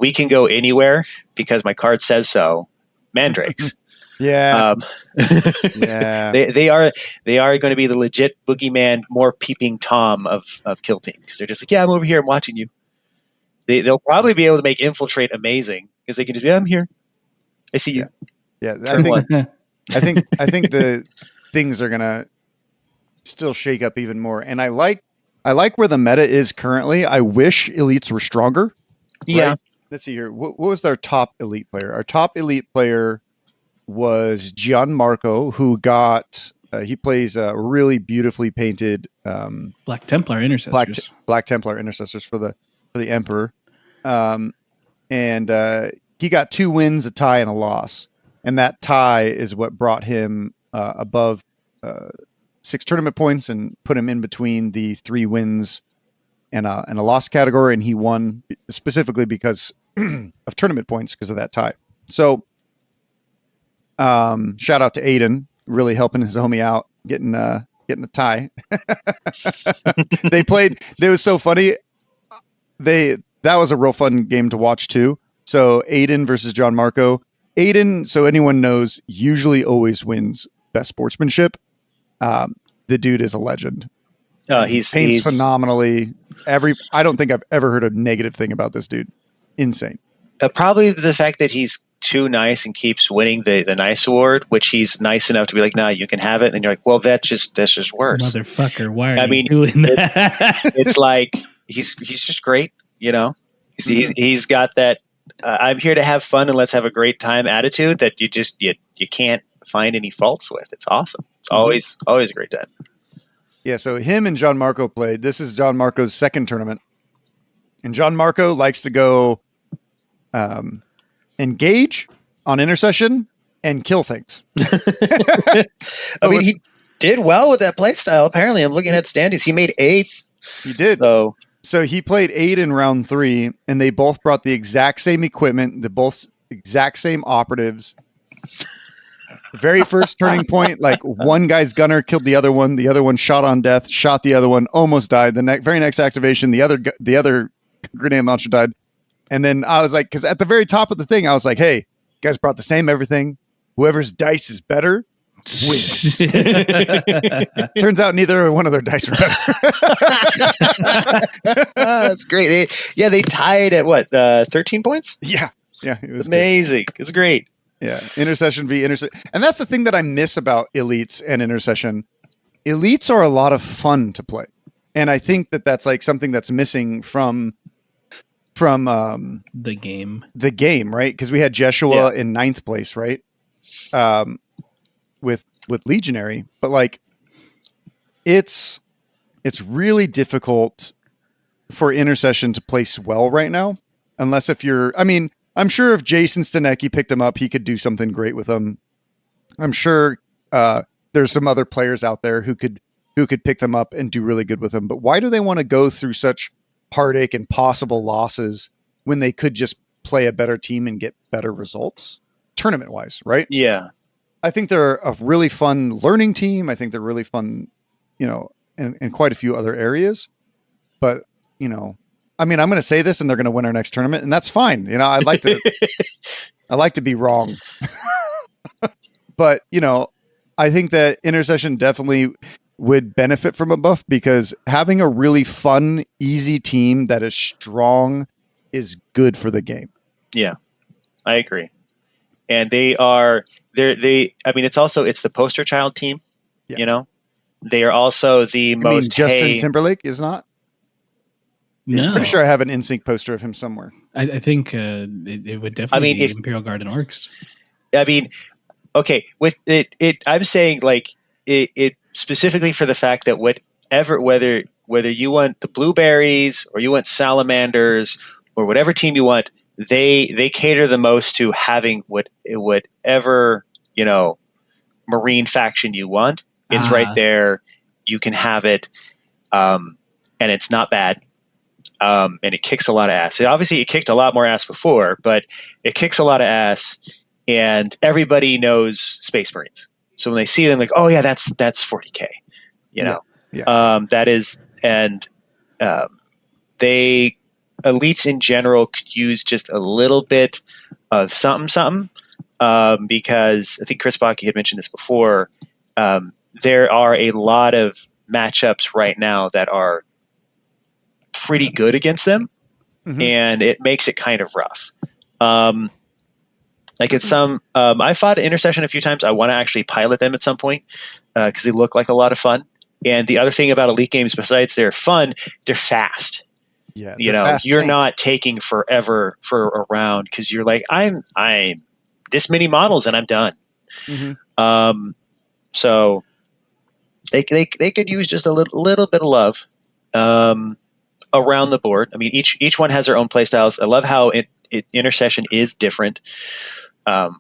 we can go anywhere because my card says so. Mandrakes. Yeah. Yeah. They are going to be the legit boogeyman, more peeping Tom of Kill Team because they're just like, yeah, I'm over here, I'm watching you. They'll probably be able to make infiltrate amazing because they can just be, I'm here, I see you. Yeah. Turn one. I think the things are going to still shake up even more. And I like where the meta is currently. I wish elites were stronger. Yeah. Right? Let's see here. What was our top elite player? Our top elite player was Gianmarco, who got he plays really beautifully painted Black Templar Intercessors. Black Templar Intercessors for the Emperor, and he got 2 wins, a tie, and a loss, and that tie is what brought him above 6 tournament points and put him in between the 3 wins and a loss category, and he won specifically because of tournament points because of that tie. So. Shout out to Aiden, really helping his homie out, getting a tie. They played. It was so funny. That was a real fun game to watch too. So Aiden versus John Marco. Aiden, so anyone knows, usually always wins best sportsmanship. The dude is a legend. He's Paints phenomenally. I don't think I've ever heard a negative thing about this dude. Insane. Probably the fact that he's too nice and keeps winning the nice award, which he's nice enough to be like, nah, you can have it. And you're like, well, that's just worse. Motherfucker, why are you doing that? It's like he's just great, He's got that I'm here to have fun and let's have a great time attitude that you can't find any faults with. It's awesome. It's always a great time. Yeah, so him and John Marco played. This is John Marco's second tournament. And John Marco likes to go engage on intercession and kill things. He did well with that play style. Apparently, I'm looking at standings. He made 8th. He did. So he played 8 in round 3, and they both brought the exact same equipment, the both exact same operatives. Very first turning point, like one guy's gunner killed the other one shot on death, shot the other one, almost died. The very next activation, the other grenade launcher died. And then I was like, because at the very top of the thing, I was like, hey, you guys brought the same everything. Whoever's dice is better wins. Turns out neither one of their dice were better. That's great. They tied at what, 13 points? Yeah. It was amazing. Good. It's great. Yeah, intercession v intercession. And that's the thing that I miss about elites and intercession. Elites are a lot of fun to play. And I think that that's like something that's missing from the game, right? Because we had Jeshua in 9th place, right? With Legionary, but like it's really difficult for intercession to place well right now, unless I'm sure if Jason Stanecki picked him up, he could do something great with him. I'm sure there's some other players out there who could pick them up and do really good with them. But why do they want to go through such heartache and possible losses when they could just play a better team and get better results tournament wise, right? Yeah. I think they're a really fun learning team. I think they're really fun, in quite a few other areas. But, I'm going to say this and they're going to win our next tournament, and that's fine. I'd like to be wrong. But, I think that Intercession definitely would benefit from a buff, because having a really fun, easy team that is strong is good for the game. Yeah, I agree. And it's the poster child team, They are also the most... Justin Timberlake is not? No. I'm pretty sure I have an NSYNC poster of him somewhere. I think it would definitely be Imperial Guard and Orcs. Okay, with it I'm saying it specifically for the fact that whether you want the blueberries or you want salamanders or whatever team you want, they cater the most to having whatever marine faction you want. It's right there. You can have it, and it's not bad. And it kicks a lot of ass. Obviously, it kicked a lot more ass before, but it kicks a lot of ass, and everybody knows Space Marines. So when they see them, like, oh yeah, that's 40K, Yeah. That is, and elites in general could use just a little bit of something, because I think Chris Baki had mentioned this before. There are a lot of matchups right now that are pretty good against them, and it makes it kind of rough. I fought Intercession a few times. I want to actually pilot them at some point because they look like a lot of fun. And the other thing about elite games, besides they're fun, they're fast. Yeah, you're not taking forever for a round because you're like, I'm this many models and I'm done. So they could use just a little bit of love around the board. I mean, each one has their own play styles. I love how Intercession is different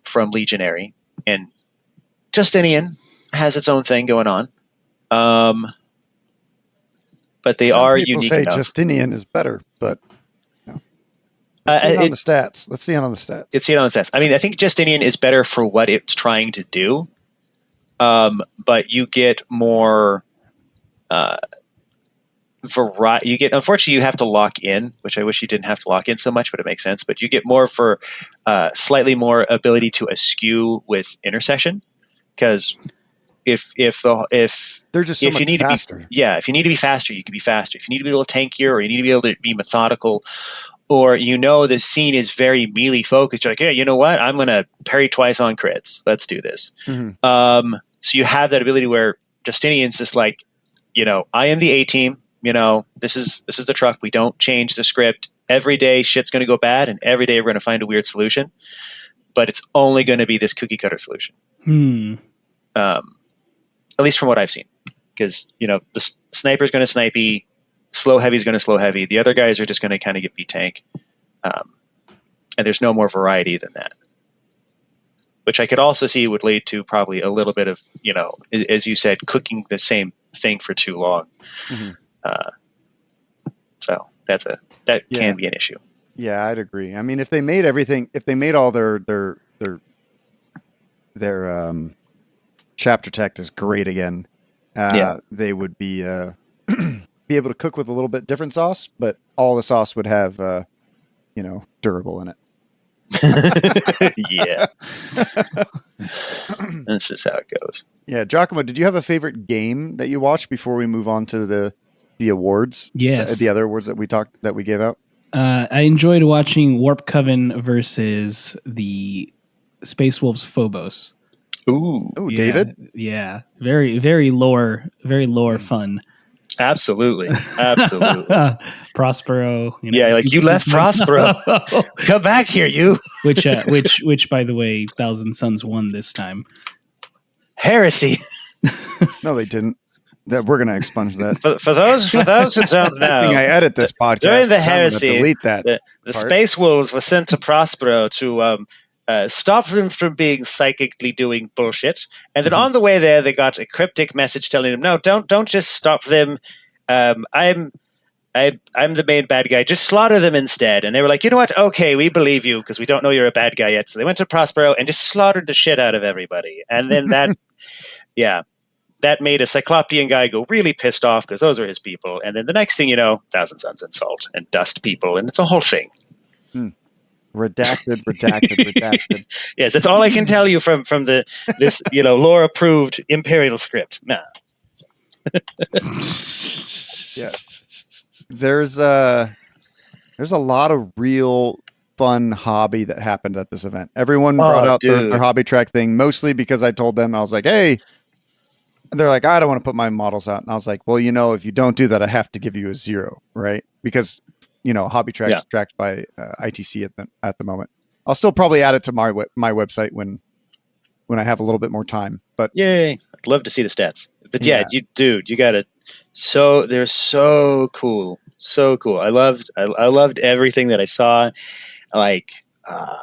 from Legionary, and Justinian has its own thing going on. But they are unique say enough. Justinian is better, but let's see it on the stats. Let's see it on the stats. Let's see it on the stats. I mean, I think Justinian is better for what it's trying to do, but you get more variety. Unfortunately, you have to lock in, which I wish you didn't have to lock in so much, but it makes sense. But you get more for slightly more ability to eschew with Intercession, because if they're just so much faster. If you need to be faster, you can be faster. If you need to be a little tankier, or you need to be able to be methodical, or the scene is very melee focused, you're like, yeah, you know what? I'm going to parry twice on crits. Let's do this. So you have that ability where Justinian's just like, I am the A team. This is the truck. We don't change the script. Every day shit's going to go bad, and every day we're going to find a weird solution. But it's only going to be this cookie cutter solution. At least from what I've seen, because the sniper's going to snipey, slow heavy's going to slow heavy. The other guys are just going to kind of get beat tank, and there's no more variety than that. Which I could also see would lead to probably a little bit of as you said, cooking the same thing for too long. So that can be an issue. Yeah, I'd agree. I mean, if they made all their chapter tech is great again, they would be able to cook with a little bit different sauce, but all the sauce would have durable in it. Yeah. That's just how it goes. Yeah, Giacomo, did you have a favorite game that you watched before we move on to the awards? Yes. The other awards that we gave out? I enjoyed watching Warp Coven versus the Space Wolves Phobos. Ooh, yeah, David? Yeah. Very, very lore fun. Absolutely. Prospero. You left Prospero. Come back here, you. Which, by the way, Thousand Suns won this time. Heresy. No, they didn't. We're going to expunge that. For those who don't know, I think I edit this podcast. During the heresy, delete that. The Space Wolves were sent to Prospero to stop them from being psychically doing bullshit. And then on the way there, they got a cryptic message telling them, "No, don't just stop them. I'm I'm the main bad guy. Just slaughter them instead. And they were like, you know what? Okay, we believe you because we don't know you're a bad guy yet. So they went to Prospero and just slaughtered the shit out of everybody. And then that, yeah, that made a Cyclopean guy go really pissed off because those are his people. And then the next thing you know, Thousand Suns insult and dust people, and it's a whole thing. Redacted. Yes, that's all I can tell you from this lore approved Imperial script. Nah. Yeah. There's a lot of real fun hobby that happened at this event. Everyone brought out their hobby track thing, mostly because I told them, I was like, hey, and they're like, I don't want to put my models out. And I was like, well, if you don't do that, I have to give you a 0, right? Because, hobby track's tracked by ITC at the moment. I'll still probably add it to my website when I have a little bit more time. But yay, I'd love to see the stats. But yeah, you got it. So they're so cool. So cool. I loved everything that I saw. Like, man.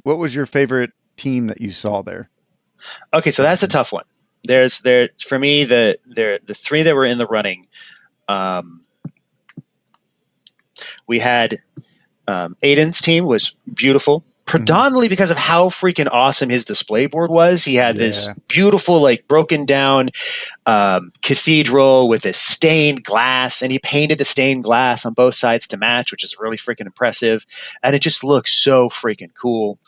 What was your favorite team that you saw there? Okay, so that's a tough one. For me, the 3 that were in the running. We had Aiden's team was beautiful, predominantly because of how freaking awesome his display board was. He had this beautiful, broken down cathedral with this stained glass, and he painted the stained glass on both sides to match, which is really freaking impressive. And it just looks so freaking cool.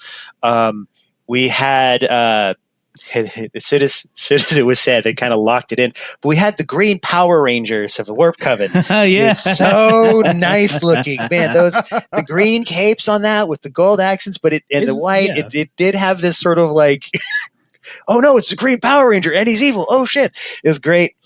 We had as soon as it was said, they kind of locked it in. But we had the green Power Rangers of the Warp Coven. Yeah, so nice looking, man. The green capes on that with the gold accents, but the white. Yeah. It did have this sort of oh no, it's the green Power Ranger and he's evil. Oh shit, it was great.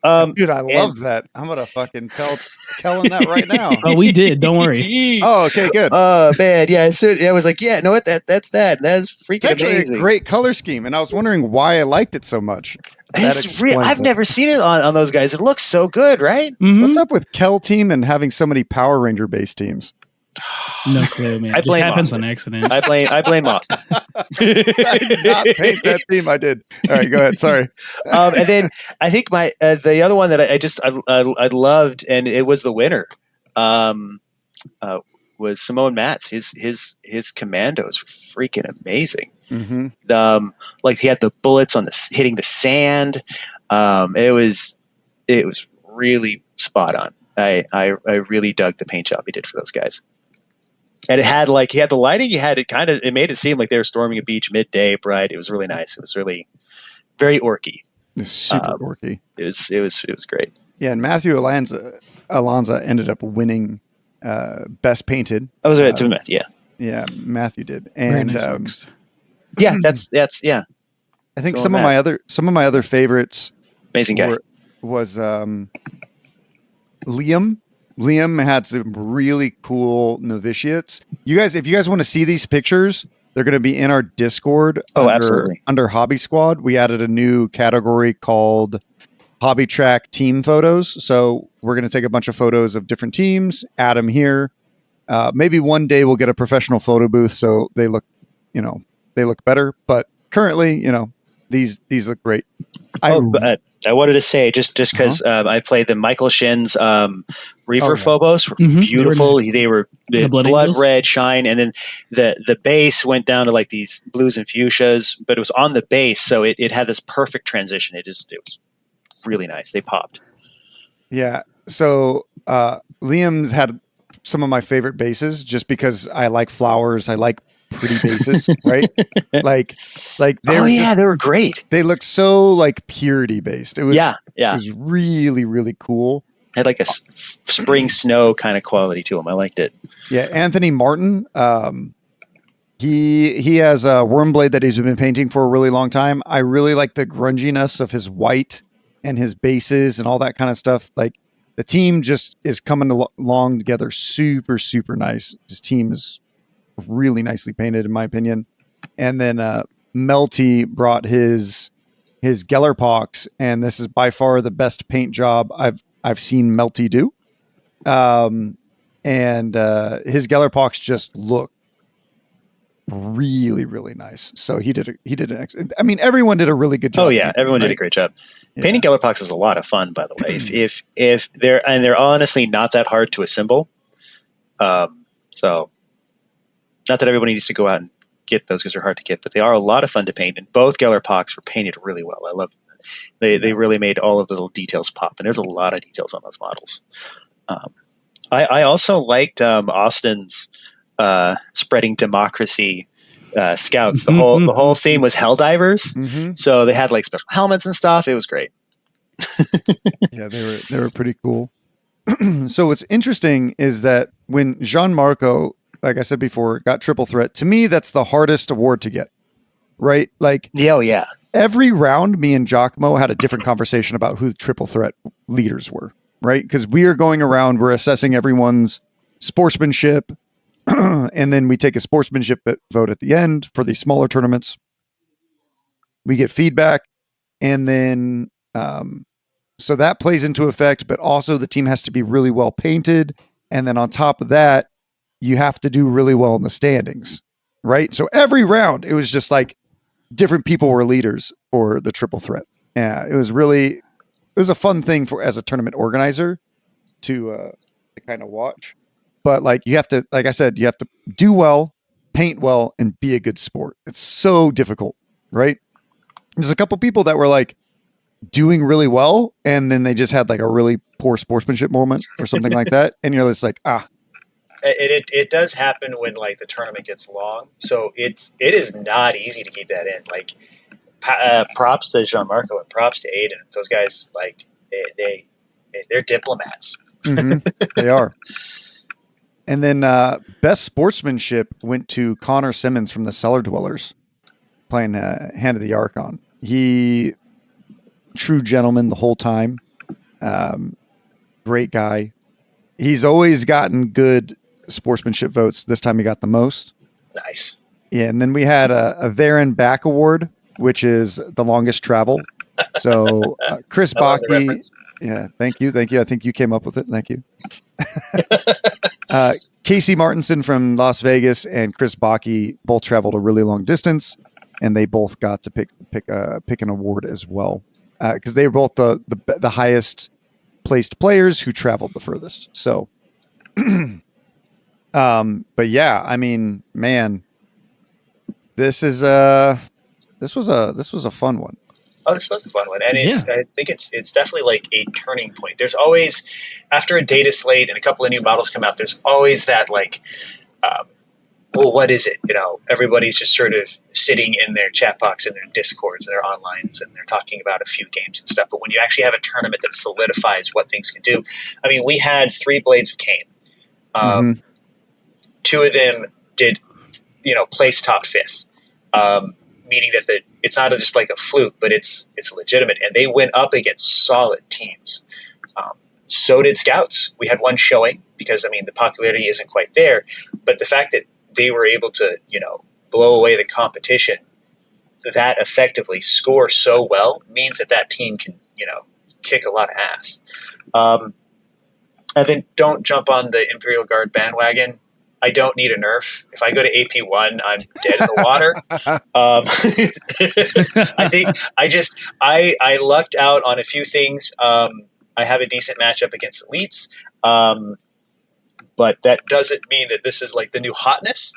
Dude, I love that. I'm gonna fucking tell Kellen that right now. Oh, we did. Don't worry. Oh, okay, good. Oh man, yeah. So I was like, yeah, no, what? That's freaking amazing. A great color scheme, and I was wondering why I liked it so much. I've never seen it on those guys. It looks so good, right? Mm-hmm. What's up with Kel team and having so many Power Ranger based teams? No clue, man. It just happens on accident. I blame Austin. I did not paint that theme. I did. All right, go ahead. Sorry. And then I think the other one that I loved, and it was the winner, was Simone Matz. His commandos were freaking amazing. Mm-hmm. He had the bullets hitting the sand. It was really spot on. I really dug the paint job he did for those guys. And it had he had the lighting, it made it seem like they were storming a beach midday, bright. It was really nice. It was really very orky. It was super orky. It was great. Yeah, and Matthew Alonza ended up winning best painted. I was right to Matthew, yeah. Yeah, Matthew did. And nice yeah, that's yeah. I think some of my other favorites amazing guy was Liam. Liam had some really cool novitiates. If you guys want to see these pictures, they're going to be in our Discord. Absolutely. Under Hobby Squad, we added a new category called Hobby Track Team Photos. So we're going to take a bunch of photos of different teams, add them here. Maybe one day we'll get a professional photo booth so they look better. But currently, these look great. I wanted to say just because I played the Michael Shin's Reaver Phobos, beautiful. They were blood red shine, and then the base went down to these blues and fuchsias, but it was on the base, so it had this perfect transition. It was really nice. They popped. Yeah. So Liam's had some of my favorite bases just because I like flowers. I like pretty bases, right? They were great. They look so purity based. It was It was really, really cool. Had a spring snow kind of quality to them. I liked it. Yeah, Anthony Martin. He has a Wormblade that he's been painting for a really long time. I really like the grunginess of his white and his bases and all that kind of stuff. The team just is coming along together super, super nice. His team is really nicely painted, in my opinion. And then Melty brought his Gellerpox, and this is by far the best paint job I've seen Melty do. And his Gellerpox just look really, really nice. So he did I mean, everyone did a really good job. Oh yeah, everyone did a great job. Yeah. Painting Gellerpox is a lot of fun, by the way. If they're honestly not that hard to assemble. So not that everybody needs to go out and get those because they're hard to get, but they are a lot of fun to paint. And both Gellerpox were painted really well. I love them. They really made all of the little details pop, and there's a lot of details on those models. I also liked Austin's spreading democracy scouts. The whole theme was Helldivers, so they had like special helmets and stuff. It was great. Yeah, they were pretty cool. So what's interesting is that when Gianmarco, like I said before, got triple threat, to me that's the hardest award to get. Right? Like, yeah. Every round, me and Giacomo had a different conversation about who the triple threat leaders were, right? Because we are going around, we're assessing everyone's sportsmanship, and then we take a sportsmanship vote at the end for the smaller tournaments. We get feedback, and then so that plays into effect, but also the team has to be really well painted, and then on top of that, you have to do really well in the standings, right? So every round, it was just like different people were leaders for the triple threat. Yeah, it was a fun thing as a tournament organizer to kind of watch. But like you have to, like I said, you have to do well, paint well, and be a good sport. It's so difficult, right? There's a couple people that were like doing really well, and then they just had like a really poor sportsmanship moment or something like that, and you're just like, It does happen when like the tournament gets long, so it is not easy to keep that in. Like, props to Gianmarco and props to Aiden. Those guys, like they're diplomats. They are. And then best sportsmanship went to Connor Simmons from the Cellar Dwellers, playing Hand of the Archon. He true gentleman the whole time. Great guy. He's always gotten good sportsmanship votes. This time he got the most. Nice. Yeah, and then we had a There and Back award, which is the longest travel. So Chris Baki. Yeah, thank you. I think you came up with it. Thank you. Casey Martinson from Las Vegas and Chris Baki both traveled a really long distance, and they both got to pick an award as well because they were both the highest placed players who traveled the furthest. So. But yeah, I mean, man, this was a fun one. Oh, this was a fun one, and I think it's definitely like a turning point. There's always, after a data slate and a couple of new models come out, there's always that like, well, what is it? You know, everybody's just sort of sitting in their chat box and their discords and their onlines, and they're talking about a few games and stuff. But when you actually have a tournament that solidifies what things can do, I mean, we had 3 Blades of Khaine. 2 of them did, place top 5th, meaning that it's not just like a fluke, but it's legitimate. And they went up against solid teams. So did Scouts. We had one showing because, I mean, the popularity isn't quite there. But the fact that they were able to, blow away the competition that effectively, score so well, means that team can, kick a lot of ass. And then don't jump on the Imperial Guard bandwagon. I don't need a nerf. If I go to AP1, I'm dead in the water. I think I lucked out on a few things. I have a decent matchup against elites, but that doesn't mean that this is like the new hotness.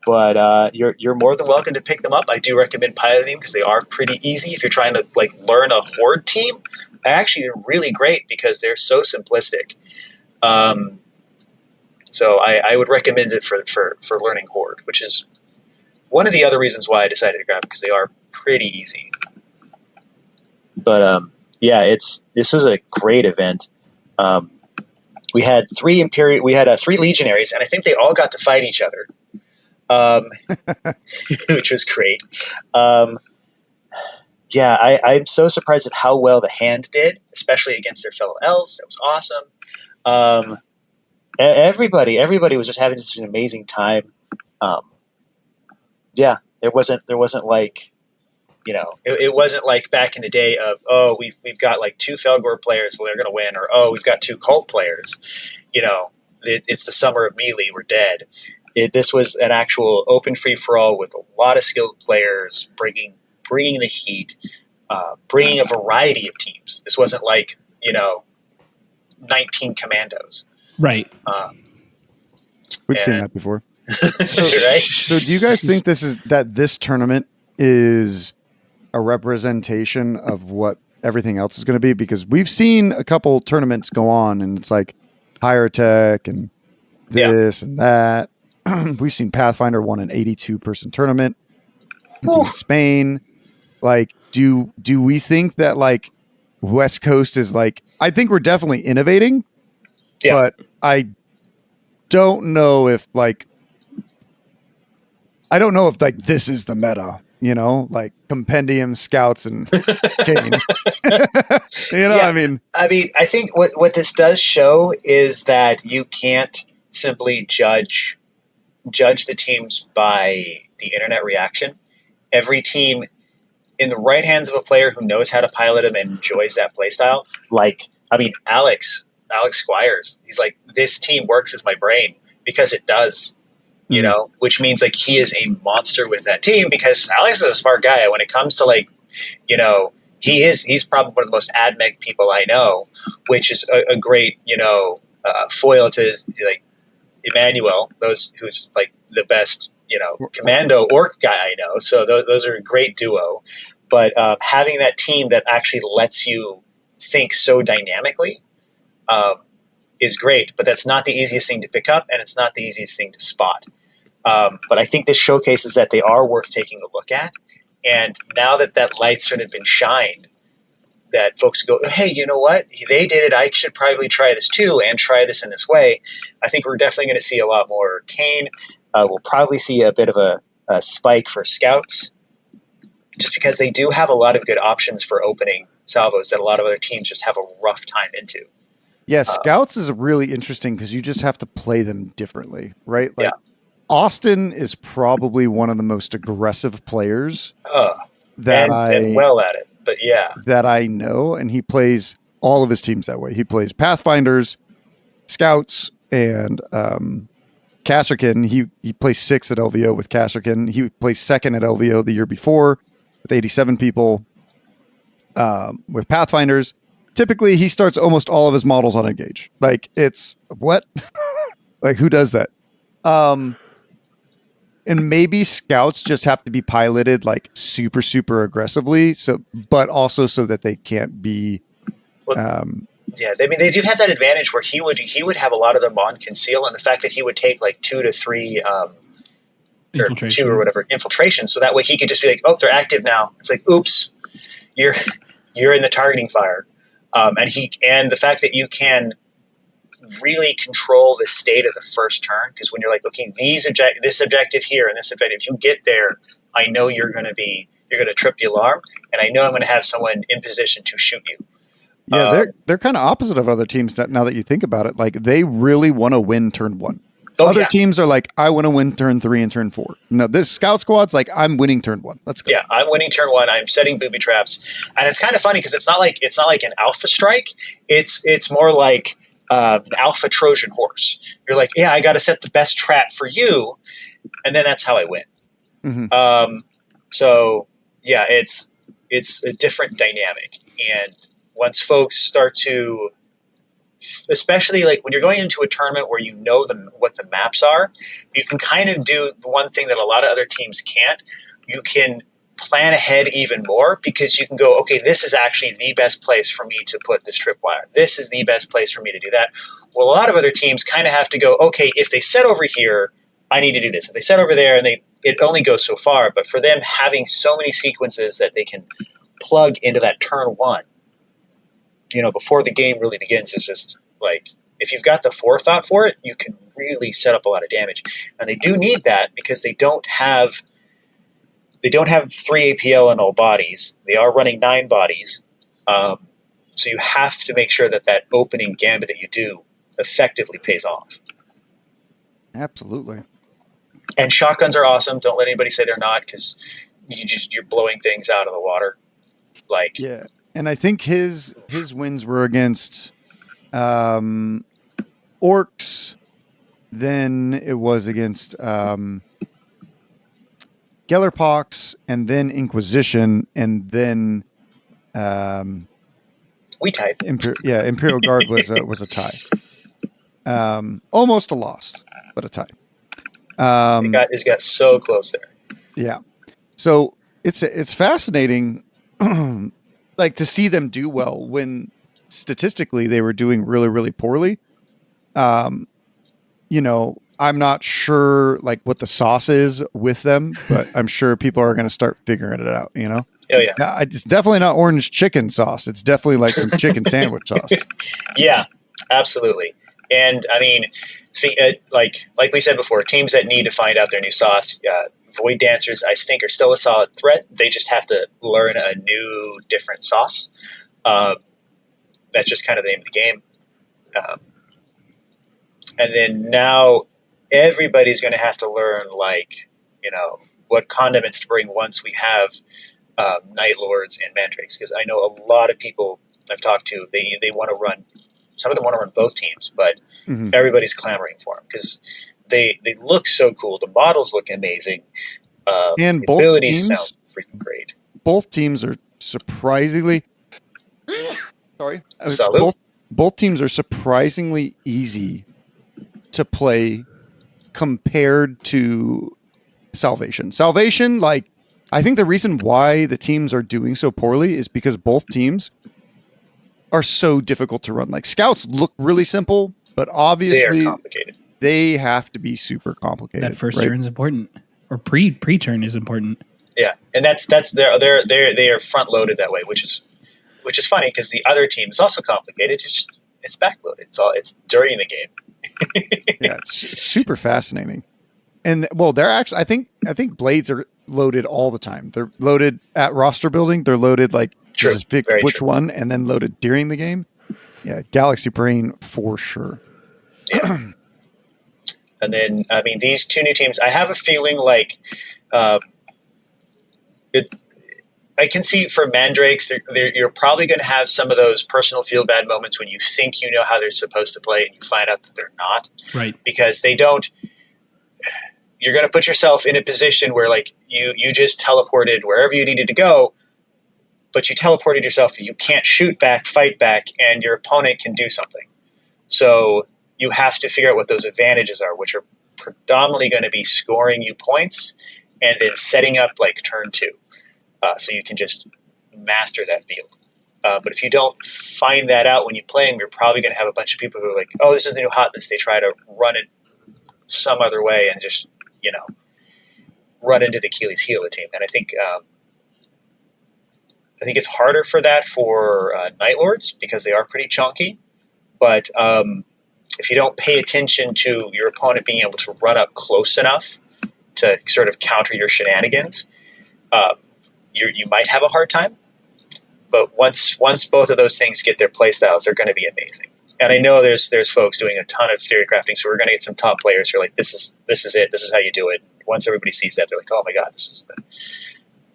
But you're more than welcome to pick them up. I do recommend piloting them because they are pretty easy if you're trying to like learn a horde team. Actually, they're really great because they're so simplistic. So I would recommend it for learning Horde, which is one of the other reasons why I decided to grab it, because they are pretty easy. But this was a great event. We had 3 legionaries, and I think they all got to fight each other, which was great. I'm so surprised at how well the hand did, especially against their fellow elves. That was awesome. Everybody was just having such an amazing time. There wasn't like, it wasn't like back in the day of, oh, we've got like 2 Felgor players, well, they're going to win, or, oh, we've got 2 cult players. It's the summer of melee, we're dead. This was an actual open free for all with a lot of skilled players bringing the heat, bringing a variety of teams. This wasn't like 19 commandos. Right. We've seen and- that before. Right? So do you guys think this tournament is a representation of what everything else is going to be? Because we've seen a couple tournaments go on and it's like higher tech and this and that. We've seen Pathfinder won an 82-person tournament in Spain. Like, do we think that like West Coast is like, I think we're definitely innovating, but I don't know if like this is the meta, like compendium scouts and Khaine. I mean, I think what this does show is that you can't simply judge the teams by the internet reaction. Every team in the right hands of a player who knows how to pilot him and enjoys that play style. Like, Alex Squires, he's like, this team works as my brain because it does. Which means like he is a monster with that team because Alex is a smart guy. When it comes to like, he's probably one of the most admech people I know, which is a great, foil to like Emmanuel, who's like the best, commando orc guy I know. So those are a great duo. But having that team that actually lets you think so dynamically is great. But that's not the easiest thing to pick up, and it's not the easiest thing to spot. But I think this showcases that they are worth taking a look at. And now that light's sort of been shined, that folks go, hey, you know what? They did it. I should probably try this too and try this in this way. I think we're definitely going to see a lot more Khaine. We'll probably see a bit of a spike for scouts just because they do have a lot of good options for opening salvos that a lot of other teams just have a rough time into. Yeah, scouts is really interesting because you just have to play them differently, right? Like Austin is probably one of the most aggressive players and well at it. But that I know, and he plays all of his teams that way. He plays Pathfinders, Scouts, and Kasserkin. He plays 6 at LVO with Kasserkin. He plays 2nd at LVO the year before with 87 people with Pathfinders. Typically, he starts almost all of his models on Engage. Like, it's what? Like, who does that? And maybe scouts just have to be piloted like super, super aggressively. But also so that they can't be. They do have that advantage where he would have a lot of them on conceal, and the fact that he would take like 2 to 3 or 2 or whatever infiltrations, so that way he could just be like, oh, they're active now. It's like, oops, you're in the targeting fire, and the fact that you can really control the state of the first turn, because when you're like, okay, this objective here and this objective, you get there, I know you're going to trip the alarm, and I know I'm going to have someone in position to shoot you. Yeah, they're kind of opposite of other teams now that you think about it. Like, they really want to win turn 1. Other teams are like, I want to win turn 3 and turn 4. No, this scout squad's like, I'm winning turn 1. Let's go. Yeah, I'm winning turn 1. I'm setting booby traps, and it's kind of funny because it's not like an alpha strike. It's more like an alpha Trojan horse. You're like, yeah, I got to set the best trap for you, and then that's how I win. Mm-hmm. So yeah, it's a different dynamic, and once folks start to, especially like when you're going into a tournament where you know what the maps are, you can kind of do the one thing that a lot of other teams can't. You can plan ahead even more because you can go, okay, this is actually the best place for me to put this tripwire. This is the best place for me to do that. Well, a lot of other teams kind of have to go, okay, if they set over here, I need to do this. If they set over there, and it only goes so far. But for them, having so many sequences that they can plug into that turn 1, before the game really begins, is just like, if you've got the forethought for it, you can really set up a lot of damage. And they do need that because they don't have 3 APL in all bodies. They are running 9 bodies. So you have to make sure that opening gambit that you do effectively pays off. Absolutely. And shotguns are awesome. Don't let anybody say they're not, because you're blowing things out of the water. Like, yeah. And I think his wins were against orcs, then it was against Gellerpox, and then Inquisition, and then We type. Imperial Guard was a tie. Almost a loss, but a tie. It got so close there. Yeah. So it's fascinating, like to see them do well when statistically they were doing really, really poorly. You know, I'm not sure like what the sauce is with them, but I'm sure people are going to start figuring it out. You know. Oh yeah. It's definitely not orange chicken sauce. It's definitely like some chicken sandwich sauce. Yeah, absolutely. And I mean, like we said before, teams that need to find out their new sauce, Void Dancers, I think, are still a solid threat. They just have to learn a new, different sauce. That's just kind of the name of the game. And then now everybody's going to have to learn, like, you know, what condiments to bring once we have Night Lords and Mandrakes. Because I know a lot of people I've talked to, they want to run. Some of them want to run both teams, but everybody's clamoring for them because they look so cool. The models look amazing. And the both abilities teams, sound freaking great. Both teams are surprisingly Salute. both teams are surprisingly easy to play compared to Salvation. Salvation, like, I think the reason why the teams are doing so poorly is because both teams are so difficult to run. Like, Scouts look really simple, but obviously they are complicated. They have to be super complicated. That first turn is important, or pre-turn is important. Yeah, and that's they are front loaded that way, which is funny because the other team is also complicated. It's backloaded. It's during the game. Yeah, it's super fascinating. And well, they're actually I think blades are loaded all the time. They're loaded at roster building. They're loaded like just pick which one, and then loaded during the game. Yeah, Galaxy Brain for sure. Yeah. And then I mean these two new teams. I have a feeling like I can see for Mandrakes, you're probably going to have some of those personal feel bad moments when you think you know how they're supposed to play and you find out that they're not. Right. Because they don't. You're going to put yourself in a position where like you just teleported wherever you needed to go, but you teleported yourself. You can't shoot back, fight back, and your opponent can do something. So you have to figure out what those advantages are, which are predominantly going to be scoring you points and then setting up like turn 2. So you can just master that field. But if you don't find that out when you play them, you're probably going to have a bunch of people who are like, oh, this is the new hotness. They try to run it some other way and just, you know, run into the Achilles heel of the team. And I think it's harder for that for Night Lords because they are pretty chunky. But if you don't pay attention to your opponent being able to run up close enough to sort of counter your shenanigans, you might have a hard time. But once both of those things get their play styles, they're going to be amazing. And I know there's folks doing a ton of theory crafting, so we're going to get some top players who are like, this is it, this is how you do it. Once everybody sees that, they're like, oh my god, this is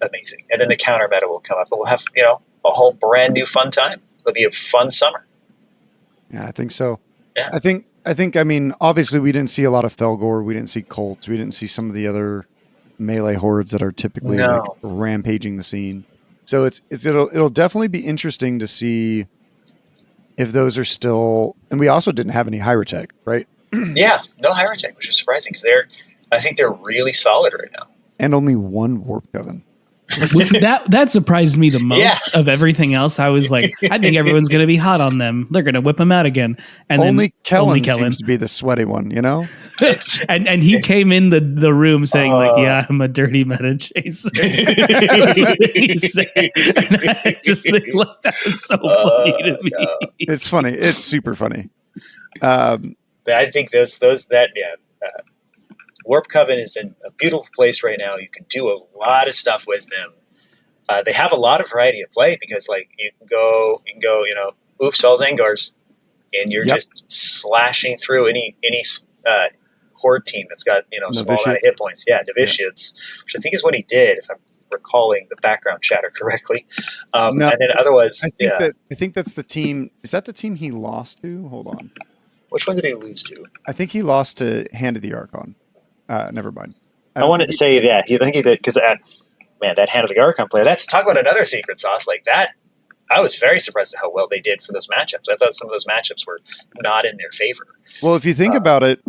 amazing. And then the counter meta will come up, and we'll have a whole brand new fun time. It'll be a fun summer. Yeah, I think so. Yeah. I think. I mean, obviously, we didn't see a lot of Felgor. We didn't see Colts. We didn't see some of the other melee hordes that are typically like rampaging the scene. So it'll definitely be interesting to see if those are still. And we also didn't have any Hyrotech, right? Yeah, no Hyrotech, which is surprising because I think they're really solid right now. And only one Warp Coven. Which that surprised me the most of everything else. I was like, I think everyone's going to be hot on them. They're going to whip them out again. And only Kellen seems to be the sweaty one, you know? and he came in the room saying like, yeah, I'm a dirty meta chaser. He said. And I just think, look, that was so funny to me. No. It's funny. It's super funny. But I think Warp Coven is in a beautiful place right now. You can do a lot of stuff with them. They have a lot of variety of play because, like, you can go, oofs all Zangars, and you're just slashing through any horde team that's got small amount of hit points. Yeah, Novitiates, which I think is what he did, if I'm recalling the background chatter correctly. And then otherwise, I think that's the team. Is that the team he lost to? Hold on. Which one did he lose to? I think he lost to Hand of the Archon. Never mind. I wanted to say that. I think he did because that Hand of the Archon player. That's talk about another secret sauce like that. I was very surprised at how well they did for those matchups. I thought some of those matchups were not in their favor. Well, if you think about it,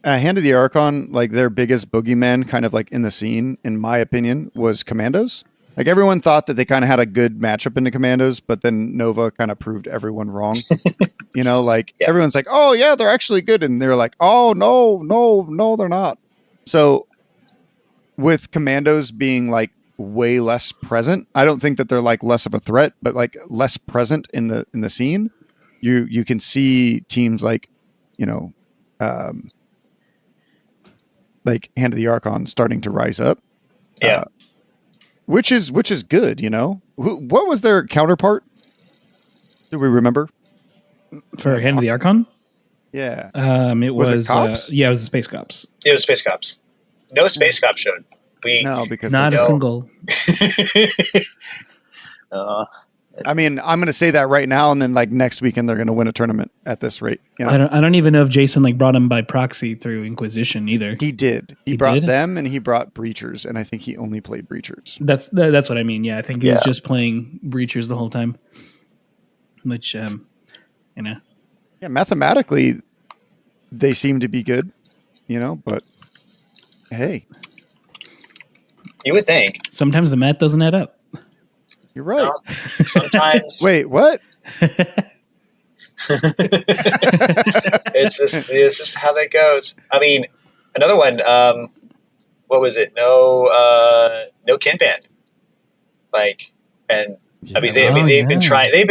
Hand of the Archon, like their biggest boogeyman kind of like in the scene, in my opinion, was Commandos. Like everyone thought that they kind of had a good matchup into Commandos, but then Nova kind of proved everyone wrong. Everyone's like, oh yeah, they're actually good. And they're like, oh no, they're not. So with Commandos being like way less present, I don't think that they're like less of a threat, but like less present in the scene. You can see teams like, like Hand of the Archon starting to rise up. Yeah. Which is good, What was their counterpart? Do we remember? For Hand of the Archon? Yeah. It was it Cops? it was the Space Cops. It was Space Cops. No Space Cops showed. No, because not a single. I mean, I'm going to say that right now, and then like next weekend they're going to win a tournament at this rate. I don't even know if Jason like brought him by proxy through Inquisition either. He did. He brought them, and he brought Breachers, and I think he only played Breachers. That's what I mean. Yeah, I think he was just playing Breachers the whole time. Which, Yeah, mathematically, they seem to be good, but hey. You would think. Sometimes the math doesn't add up. You're right. No, sometimes. Wait, what? It's just how that goes. I mean, another one. What was it? No kin band. Like, and I mean, they've been trying. They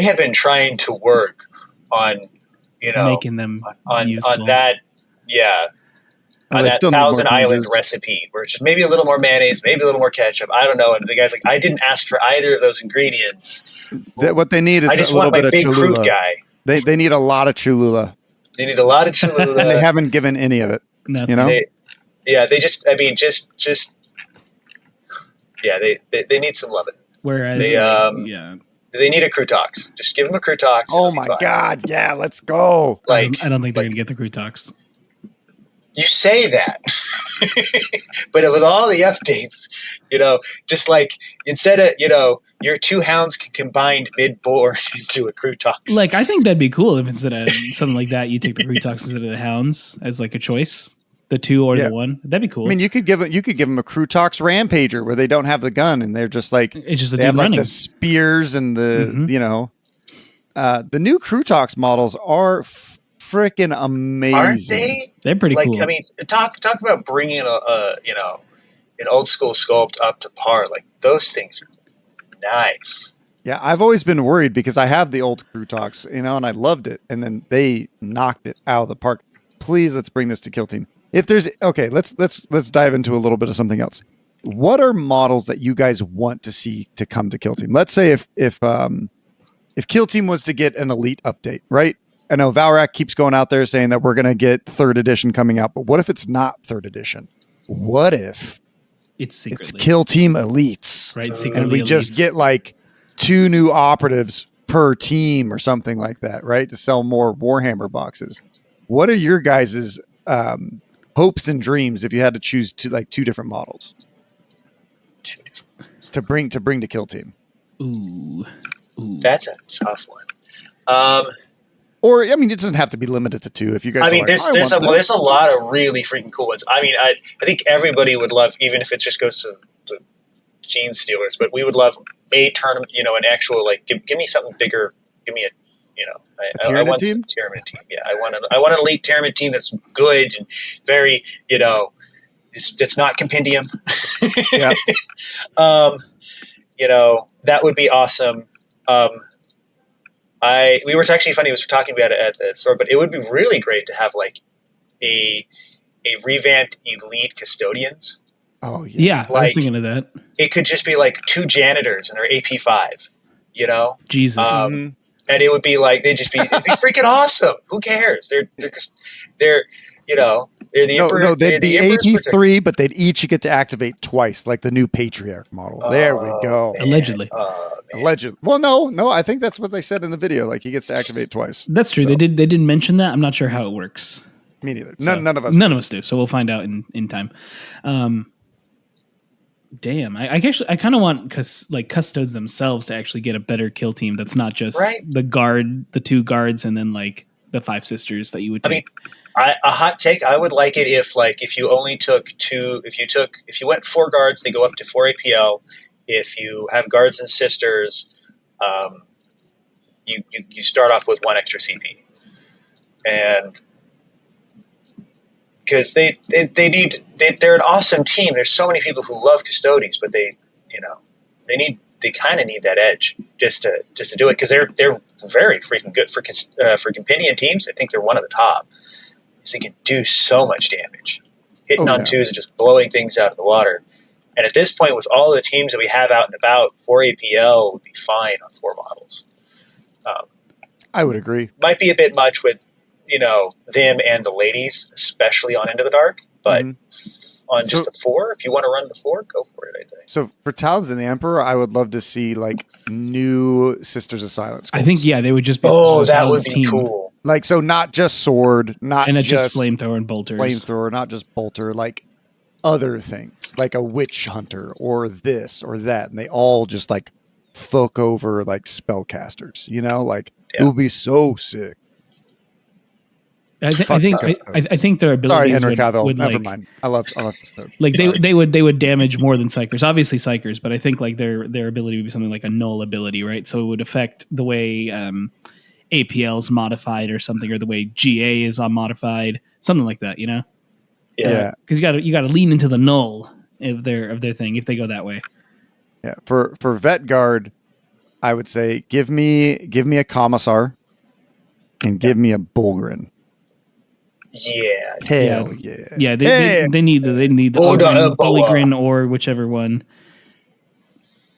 have been trying to work on, making them on useful. that. Yeah. Well, on that Thousand Island recipe, where it's just maybe a little more mayonnaise, maybe a little more ketchup. I don't know. And the guy's like, I didn't ask for either of those ingredients. What they need is I just a little want my bit of big Cholula. fruit guy. They need a lot of Cholula. They need a lot of Cholula. And they haven't given any of it. Nothing. They just. I mean, just. Yeah, they need some loving. Whereas, they need a Crutox. Just give them a Crutox. Oh my God! Yeah, let's go. Like, I don't think they're going to get the Crutox. You say that, but with all the updates, just like instead of your two hounds can combine mid-board into a Crutox. Like, I think that'd be cool if instead of something like that, you take the Crutox instead of the hounds as like a choice, the two or the one. That'd be cool. I mean, you could give them a Crutox Rampager where they don't have the gun and they're just like it's just they have like the spears and the the new Crutox models are freaking amazing. Aren't they? They're pretty cool. I mean, talk about bringing an old school sculpt up to par. Like those things are nice. Yeah, I've always been worried because I have the old Crutox, and I loved it, and then they knocked it out of the park. Please, let's bring this to Kill Team. If there's let's dive into a little bit of something else. What are models that you guys want to see to come to Kill Team? Let's say if Kill Team was to get an elite update, right? I know Valrak keeps going out there saying that we're going to get 3rd edition coming out, but what if it's not 3rd edition? What if it's Kill Team Elites, right? And we just get like 2 new operatives per team or something like that, right? To sell more Warhammer boxes. What are your guys' hopes and dreams if you had to choose 2 different models to bring to Kill Team? Ooh. That's a tough one. Or, I mean, it doesn't have to be limited to 2. If you guys, there's a lot of really freaking cool ones. I mean, I think everybody would love, even if it just goes to the Gene Stealers, but we would love a tournament. An actual give me something bigger. Give me I want some Tyranid team. Yeah, I want an elite Tyranid team that's good and very it's not compendium. Yeah. That would be awesome. We were actually funny. We were talking about it at the store, but it would be really great to have like a revamped elite custodians. Oh yeah, I was thinking of that. It could just be like 2 janitors and their AP5. Jesus. And it would be like it'd be freaking awesome. Who cares? They're No, they'd be Emperor's AP3, but they'd each get to activate twice, like the new Patriarch model. There we go. Man. Allegedly. Allegedly. Well, no, I think that's what they said in the video. Like he gets to activate twice. That's true. So, They didn't mention that. I'm not sure how it works. Me neither. So, None of us. None of us do. So we'll find out in time. Damn, I kind of want custodes themselves to actually get a better kill team. That's not just the two guards, and then like the 5 sisters that you would take. I mean, a hot take. I would like it if you only took 2. If you went 4 guards, they go up to 4 APL. If you have guards and sisters, you start off with 1 extra CP, and because they're an awesome team. There's so many people who love custodians, but they kind of need that edge just to do it, because they're very freaking good for companion teams. I think they're one of the top. So you can do so much damage, hitting on 2s and just blowing things out of the water. And at this point, with all the teams that we have out and about, 4 APL would be fine on 4 models. I would agree. Might be a bit much with them and the ladies, especially on Into the Dark, but on just a 4, if you want to run the 4, go for it, I think. So for Talons and the Emperor, I would love to see like new Sisters of Silence. I think they would just be that would be cool. Like, so not just sword, not just flamethrower and bolters. Flamethrower, not just bolter, like other things, like a witch hunter or this or that, and they all just like fuck over like spellcasters. It would be so sick. I think their abilities. Sorry, Henry Cavill. Would Never mind. I love this. Like they would damage more than Psychers. Obviously Psychers, but I think like their ability would be something like a null ability, right? So it would affect the way APL is modified or something, or the way GA is modified, something like that. Yeah. Because you got to lean into the null of their thing if they go that way. Yeah. For Vet Guard, I would say give me a Commissar and give me a Bulgrin. Yeah. Hell yeah. Yeah, they need the Bulgrin or whichever one.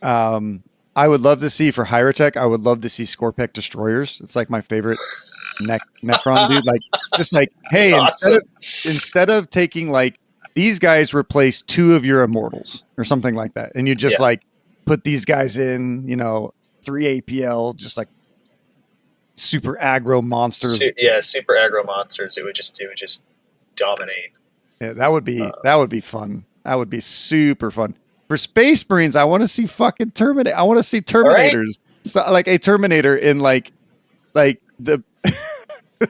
I would love to see for Hyrotech, I would love to see Scorpec Destroyers. It's like my favorite Necron dude. Like, just like, hey, awesome. instead of taking like these guys, replace 2 of your Immortals or something like that, and you just like put these guys in, 3 APL, just like super aggro monsters. Super aggro monsters. It would just dominate. Yeah, that would be fun. That would be super fun. For Space Marines, I want to see fucking Terminator. I want to see Terminators. Right. So, like a Terminator in like the.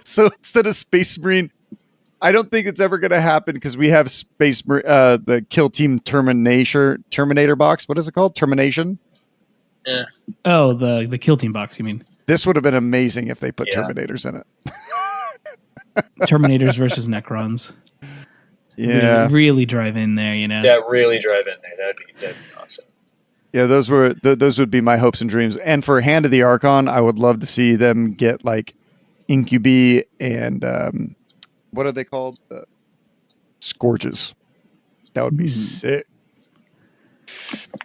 So instead of Space Marine, I don't think it's ever going to happen because we have the Kill Team Terminator box. What is it called? Termination. Yeah. Oh, the Kill Team box. You mean? This would have been amazing if they put Terminators in it. Terminators versus Necrons. Yeah, really drive in there, Yeah, really drive in there. That'd be awesome. Yeah, those would be my hopes and dreams. And for Hand of the Archon, I would love to see them get like Incubi and what are they called? Scourges. That would be sick.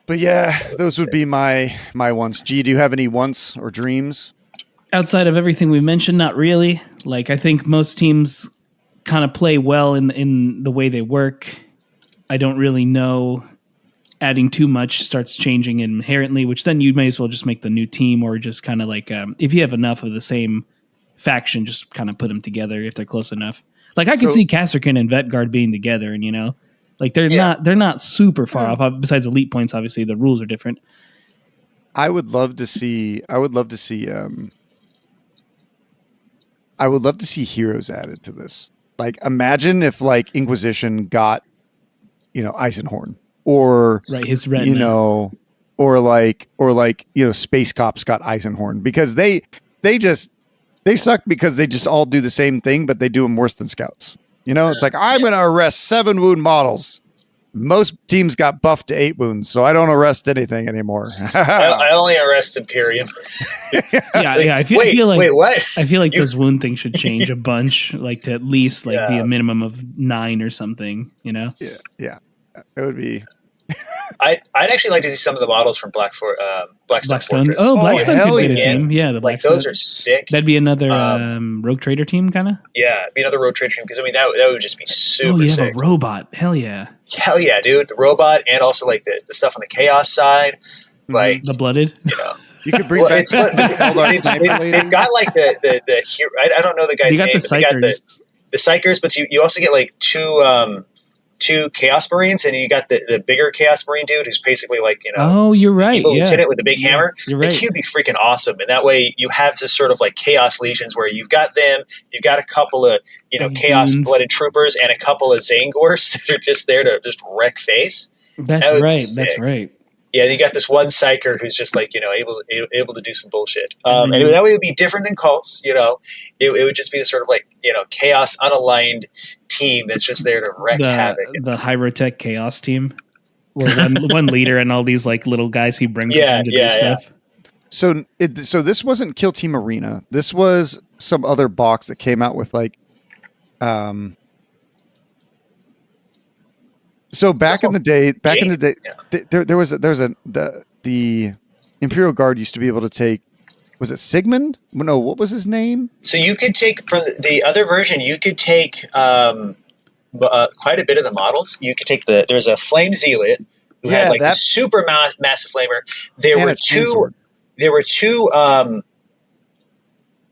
But yeah, those would be my wants. G, do you have any wants or dreams? Outside of everything we mentioned, not really. Like, I think most teams kind of play well in the way they work. I don't really know. Adding too much starts changing inherently, which then you may as well just make the new team, or just kind of like if you have enough of the same faction, just kind of put them together if they're close enough. Like I could see Kasserkin and Vetguard being together, and like they're not super far off. Besides elite points, obviously the rules are different. I would love to see heroes added to this. Like, imagine if like Inquisition got, Eisenhorn, or his red, or like Space Cops got Eisenhorn, because they suck because they just all do the same thing, but they do them worse than Scouts. It's like, I'm going to arrest 7 wound models. Most teams got buffed to 8 wounds, so I don't arrest anything anymore. I only arrest Imperium. Yeah. I feel like, wait, what? I feel like those wound things should change a bunch, like to at least be a minimum of 9 or something. Yeah. It would be. I'd actually like to see some of the models from Blackstone Fortress. Oh, Blackstone hell could get a yeah. team. Yeah, the Like Blackstone. those are sick. That'd be another Rogue Trader team, kind of. Yeah, it'd be another road trade team because I mean that would just be super Oh, you have sick. a robot. Hell yeah. Hell yeah, dude! The robot and also like the stuff on the chaos side, like The blooded. you know. You could bring Well, back it's they've got like the hero. I don't know the guy's You got name. the But they got Psychers. the Psychers, but you also get like two Chaos Marines, and you got the bigger Chaos Marine dude who's basically like Oh, you're right. evil Yeah. lieutenant with the big hammer. You're Like right. he'd be freaking awesome, and that way you have this sort of like Chaos Legions where you've got them, you've got a couple of Chaos Goons. blooded troopers and a couple of Zangors that are just there to just wreck face. That's That would be right. sick. That's right. Yeah, you got this one psyker who's just like able to do some bullshit. And And that way it would be different than cults. It would just be the sort of like chaos unaligned team that's just there to wreck havoc. The Hyrotech Chaos team, where one leader and all these like little guys he brings Yeah, in to yeah, do stuff. So this wasn't Kill Team Arena. This was some other box that came out with like, So back in the day, there was the Imperial Guard used to be able to take. Was it Sigmund? No, what was his name? So you could take from the other version. You could take quite a bit of the models. You could take there's a Flame Zealot who had like the super massive flamer. There were two.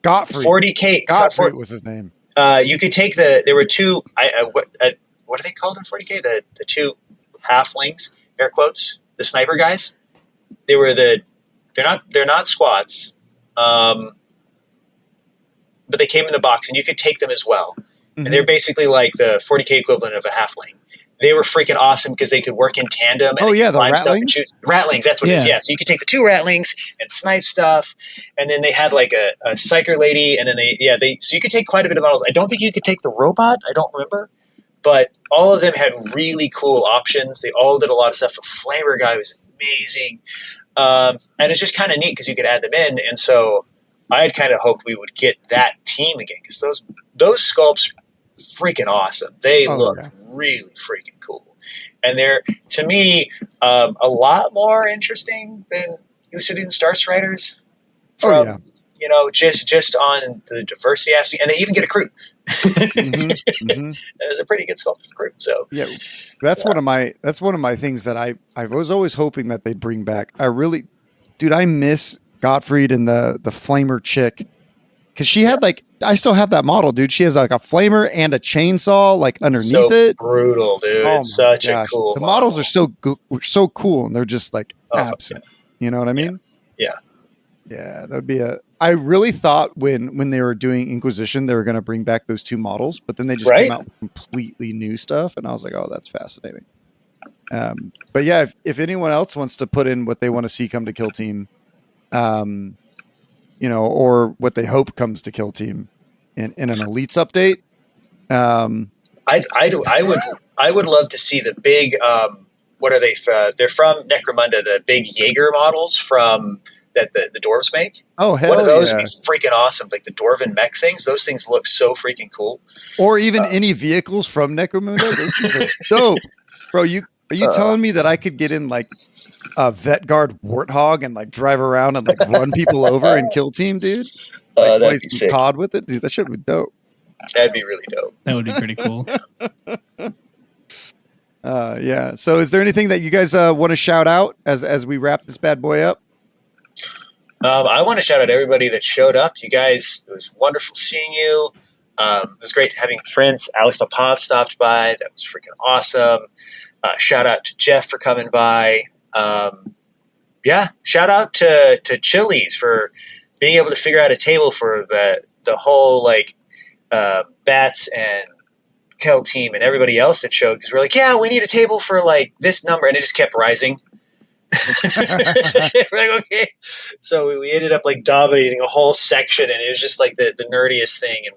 Godfrey. 40K. Godfrey was his name. You could take there were two. What are they called in 40K? The two halflings, air quotes, the sniper guys. They're not squats, but they came in the box, and you could take them as well. Mm-hmm. And they're basically like the 40K equivalent of a halfling. They were freaking awesome because they could work in tandem. And the Ratlings? Ratlings, that's what it is. Yeah, so you could take the two Ratlings and snipe stuff, and then they had like a psyker lady, and then so you could take quite a bit of models. I don't think you could take the robot. I don't remember. But all of them had really cool options. They all did a lot of stuff. The Flamer guy was amazing. And it's just kind of neat because you could add them in. And so I had kind of hoped we would get that team again because those sculpts are freaking awesome. They look really freaking cool. And they're, to me, a lot more interesting than Lucidin Star Striders. Just on the diversity aspect. And they even get a crew. It was a pretty good sculpt crew. So that's one of my things that I was always hoping that they'd bring back. I miss Gottfried and the flamer chick because she had I still have that model, dude. She has like a flamer and a chainsaw like underneath it. Brutal, dude. It's such a cool. The models are so cool, and they're just like absent. Yeah. You know what I mean? Yeah, that would be I really thought when they were doing Inquisition, they were going to bring back those two models, but then they just came out with completely new stuff, and I was like, oh, that's fascinating. But yeah, if anyone else wants to put in what they want to see come to Kill Team, or what they hope comes to Kill Team in an Elites update, I would love to see the big. What are they? They're from Necromunda. The big Jaeger models from. That the dwarves make. Oh, hell one of those would be yeah. freaking awesome. Like the dwarven mech things. Those things look so freaking cool. Or even any vehicles from Necromunda. Those things are dope. Bro, are you telling me that I could get in like a Vet Guard Warthog and like drive around and like run people over and Kill Team, dude? Like that'd play be some sick. COD with it? Dude, that should be dope. That'd be really dope. That would be pretty cool. Yeah. So is there anything that you guys want to shout out as we wrap this bad boy up? I want to shout out everybody that showed up. You guys, it was wonderful seeing you. It was great having friends. Alex Popov stopped by. That was freaking awesome. Shout out to Jeff for coming by. Shout out to Chili's for being able to figure out a table for the whole Bats and Kill Team and everybody else that showed because we're like, yeah, we need a table for like this number, and it just kept rising. Like, okay, so we ended up like dominating a whole section, and it was just like the nerdiest thing, and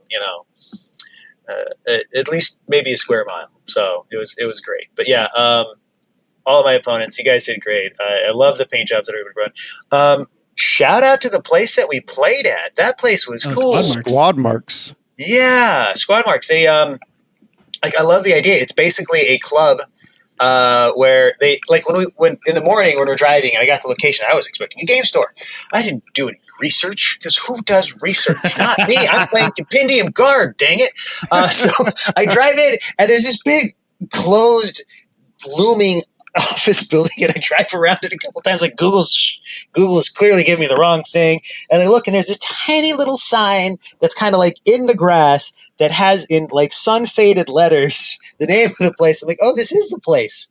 at least maybe a square mile. So it was great. But yeah, all of my opponents, you guys did great. I love the paint jobs that everybody brought. Shout out to the place that we played at. That place was cool. Squad Marks. Yeah, Squad Marks. They I love the idea. It's basically a club where they like when in the morning when we're driving and I got the location, I was expecting a game store. I didn't do any research because who does research? Not me. I'm playing Compendium Guard. Dang it! So I drive in and there's this big closed looming office building, and I drive around it a couple times. Like Google is clearly giving me the wrong thing, and I look, and there's this tiny little sign that's kind of like in the grass that has in like sun faded letters the name of the place. I'm like, oh, this is the place.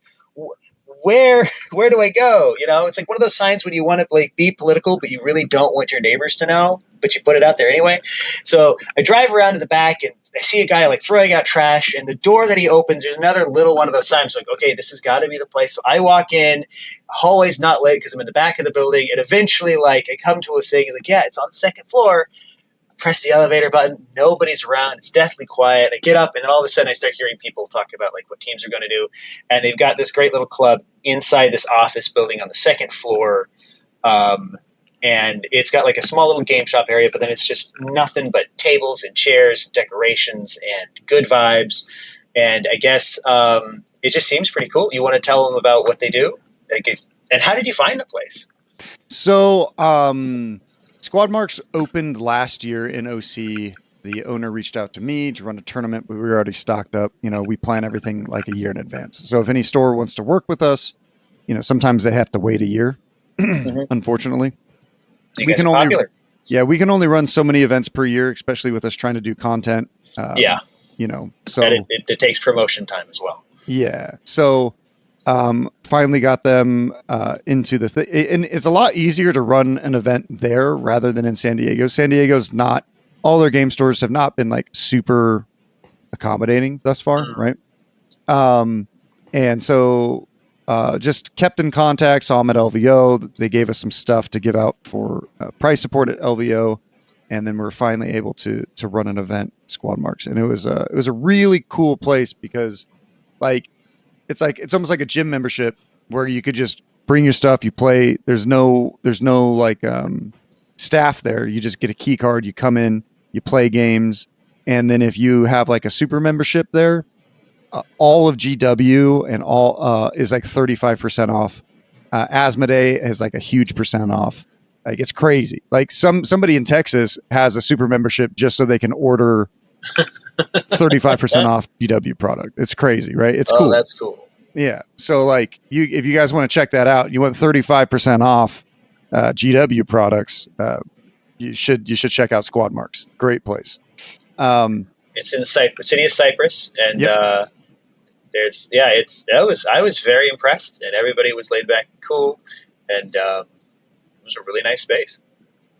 Where do I go? You know, it's like one of those signs when you want to like be political, but you really don't want your neighbors to know, but you put it out there anyway. So I drive around to the back and I see a guy like throwing out trash, and the door that he opens, there's another little one of those signs. Like, okay, this has got to be the place. So I walk in, hallway's not lit because I'm in the back of the building, and eventually, like, I come to a thing. Like, yeah, it's on the second floor. Press the elevator button. Nobody's around. It's deathly quiet. I get up, and then all of a sudden, I start hearing people talk about like what teams are going to do, and they've got this great little club inside this office building on the second floor. And it's got like a small little game shop area, but then it's just nothing but tables and chairs, and decorations, and good vibes. And I guess it just seems pretty cool. You want to tell them about what they do? And how did you find the place? So Squad Marks opened last year in OC. The owner reached out to me to run a tournament, but we were already stocked up. You know, we plan everything like a year in advance. So if any store wants to work with us, you know, sometimes they have to wait a year, unfortunately. You guys are popular. We can only run so many events per year, especially with us trying to do content. You know, so and it takes promotion time as well. Yeah. So finally got them into the thing. And it's a lot easier to run an event there rather than in San Diego. San Diego's not, all their game stores have not been like super accommodating thus far, right? And so just kept in contact, saw them at LVO. They gave us some stuff to give out for price support at LVO. And then we're finally able to run an event at Squad Marks. And it was a really cool place because it's almost like a gym membership where you could just bring your stuff, you play. There's no like staff there. You just get a key card, you come in, you play games. And then if you have like a super membership there, all of GW and all is like 35% off. Asmodee has like a huge percent off. Like it's crazy. Like somebody in Texas has a super membership just so they can order 35% off GW product. It's crazy, right? It's cool. That's cool. Yeah. So like if you guys want to check that out, you want 35% off GW products. You should check out Squad Marks. Great place. It's in the city of Cyprus, and I was very impressed, and everybody was laid back and cool, and it was a really nice space.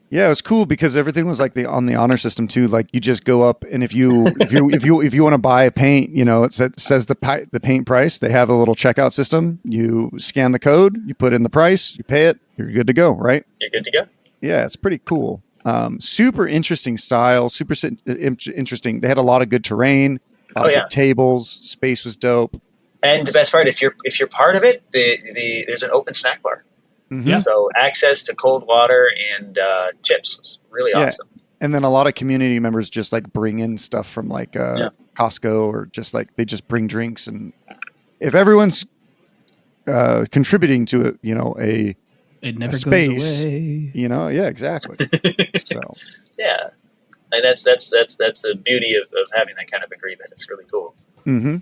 Yeah, it was cool because everything was like on the honor system too. Like you just go up, and if you want to buy a paint, you know, it says the paint price. They have a little checkout system. You scan the code, you put in the price, you pay it, you're good to go, right? You're good to go. Yeah, it's pretty cool. Super interesting style, super interesting. They had a lot of good terrain, good tables, space was dope. And the best part, if you're part of it, there's an open snack bar. Mm-hmm. So access to cold water and chips was really awesome. And then a lot of community members just like bring in stuff from like Costco, or just like they just bring drinks. And if everyone's contributing to it, you know, it never space, goes away. You know, yeah, exactly. So yeah, and that's the beauty of having that kind of agreement. It's really cool. Mm-hmm.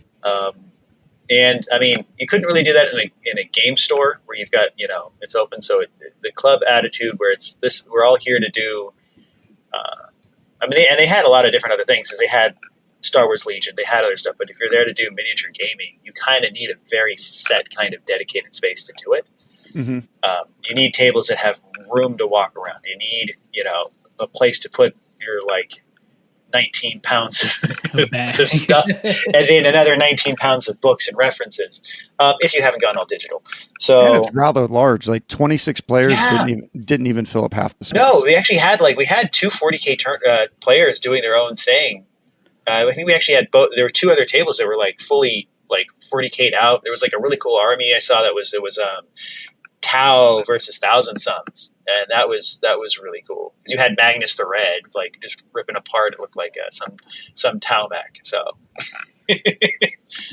And I mean, you couldn't really do that in a game store where you've got, you know, it's open. So the club attitude where it's this, we're all here to do. I mean, they had a lot of different other things, because they had Star Wars Legion, they had other stuff. But if you're there to do miniature gaming, you kind of need a very set kind of dedicated space to do it. Mm-hmm. You need tables that have room to walk around. You need, you know, a place to put your like 19 pounds of stuff, and then another 19 pounds of books and references. If you haven't gone all digital, so and it's rather large. Like 26 players didn't even fill up half the space. No, we actually had we had two 40K players doing their own thing. I think we actually had both. There were two other tables that were like fully like 40K'd out. There was like a really cool army I saw it was Tau versus Thousand Suns, and that was really cool. You had Magnus the Red, like just ripping apart. It looked like some Taumac. So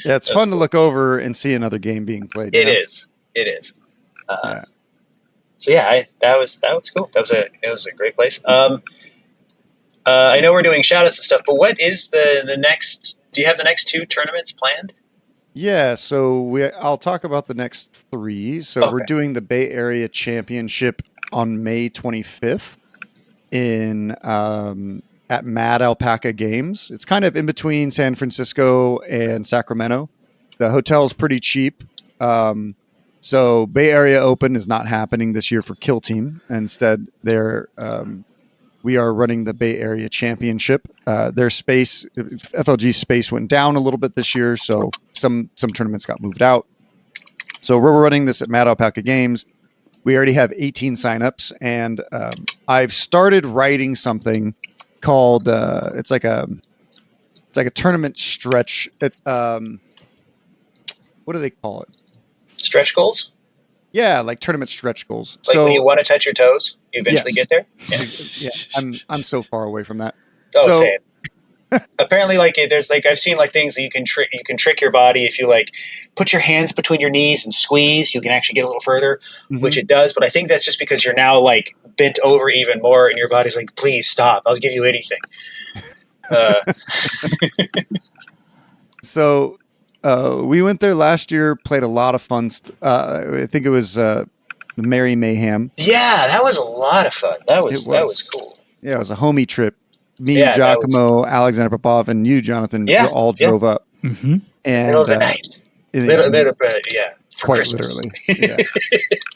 Yeah, it's fun to look over and see another game being played. It is. Yeah. So yeah, that was cool. It was a great place. I know we're doing shoutouts and stuff, but what is the next? Do you have the next 2 tournaments planned? Yeah, so I'll talk about the next 3. So we're doing the Bay Area Championship on May 25th in at Mad Alpaca Games. It's kind of in between San Francisco and Sacramento. The hotel's pretty cheap. So Bay Area Open is not happening this year for Kill Team. Instead, we are running the Bay Area Championship. Their space, FLG space, went down a little bit this year, so some tournaments got moved out. So we're running this at Mad Alpaca Games. We already have 18 signups, and I've started writing something called it's like a tournament stretch. What do they call it? Stretch goals? Yeah, like tournament stretch goals. Like when you want to touch your toes, you eventually get there. Yeah, I'm so far away from that. Oh, same. Apparently, like there's like I've seen like things that you can trick your body if you like put your hands between your knees and squeeze. You can actually get a little further, which it does. But I think that's just because you're now like bent over even more, and your body's like, "Please stop! I'll give you anything." So we went there last year, played a lot of fun. I think it was Merry Mayhem. Yeah, that was a lot of fun. That was cool. Yeah, it was a homie trip. Me, Giacomo, Alexander Popov, and you, Jonathan, all drove up. Mm-hmm. And middle of the night. Quite Christmas. literally. Yeah.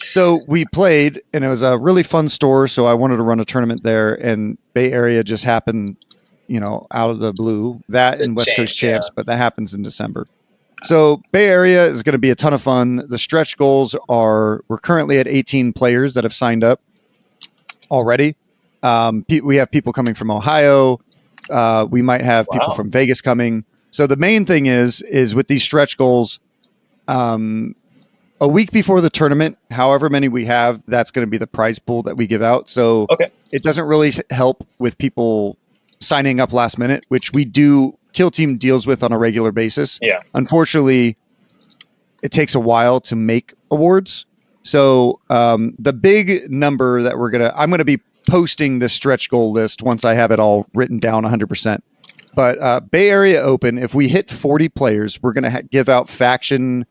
So we played, and it was a really fun store. So I wanted to run a tournament there, and Bay Area just happened, out of the blue. That and West Coast Champs, but that happens in December. So Bay Area is going to be a ton of fun. The stretch goals we're currently at 18 players that have signed up already. We have people coming from Ohio. We might have people from Vegas coming. So the main thing is with these stretch goals, a week before the tournament, however many we have, that's going to be the prize pool that we give out. So it doesn't really help with people signing up last minute, which we do. Kill Team deals with on a regular basis. Yeah. Unfortunately, it takes a while to make awards. So the big number that I'm going to be posting this stretch goal list once I have it all written down 100%. But Bay Area Open, if we hit 40 players, we're going to give out faction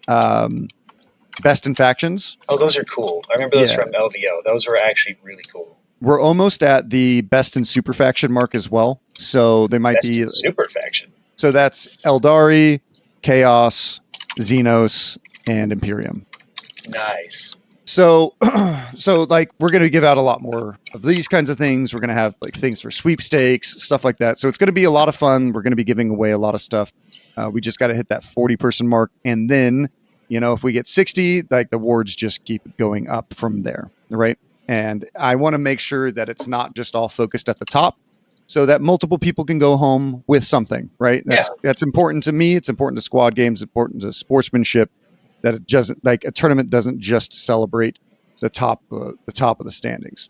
best in factions. Oh, those are cool. I remember those from LVO. Those were actually really cool. We're almost at the best in super faction mark as well. So they might be super faction. So that's Eldari, Chaos, Xenos, and Imperium. Nice. So like we're going to give out a lot more of these kinds of things. We're going to have like things for sweepstakes, stuff like that. So it's going to be a lot of fun. We're going to be giving away a lot of stuff. We just got to hit that 40 person mark. And then, if we get 60, like the awards just keep going up from there. Right. And I want to make sure that it's not just all focused at the top so that multiple people can go home with something. Right. That's important to me. It's important to squad games, important to sportsmanship. That it doesn't like a tournament doesn't just celebrate the top of the standings.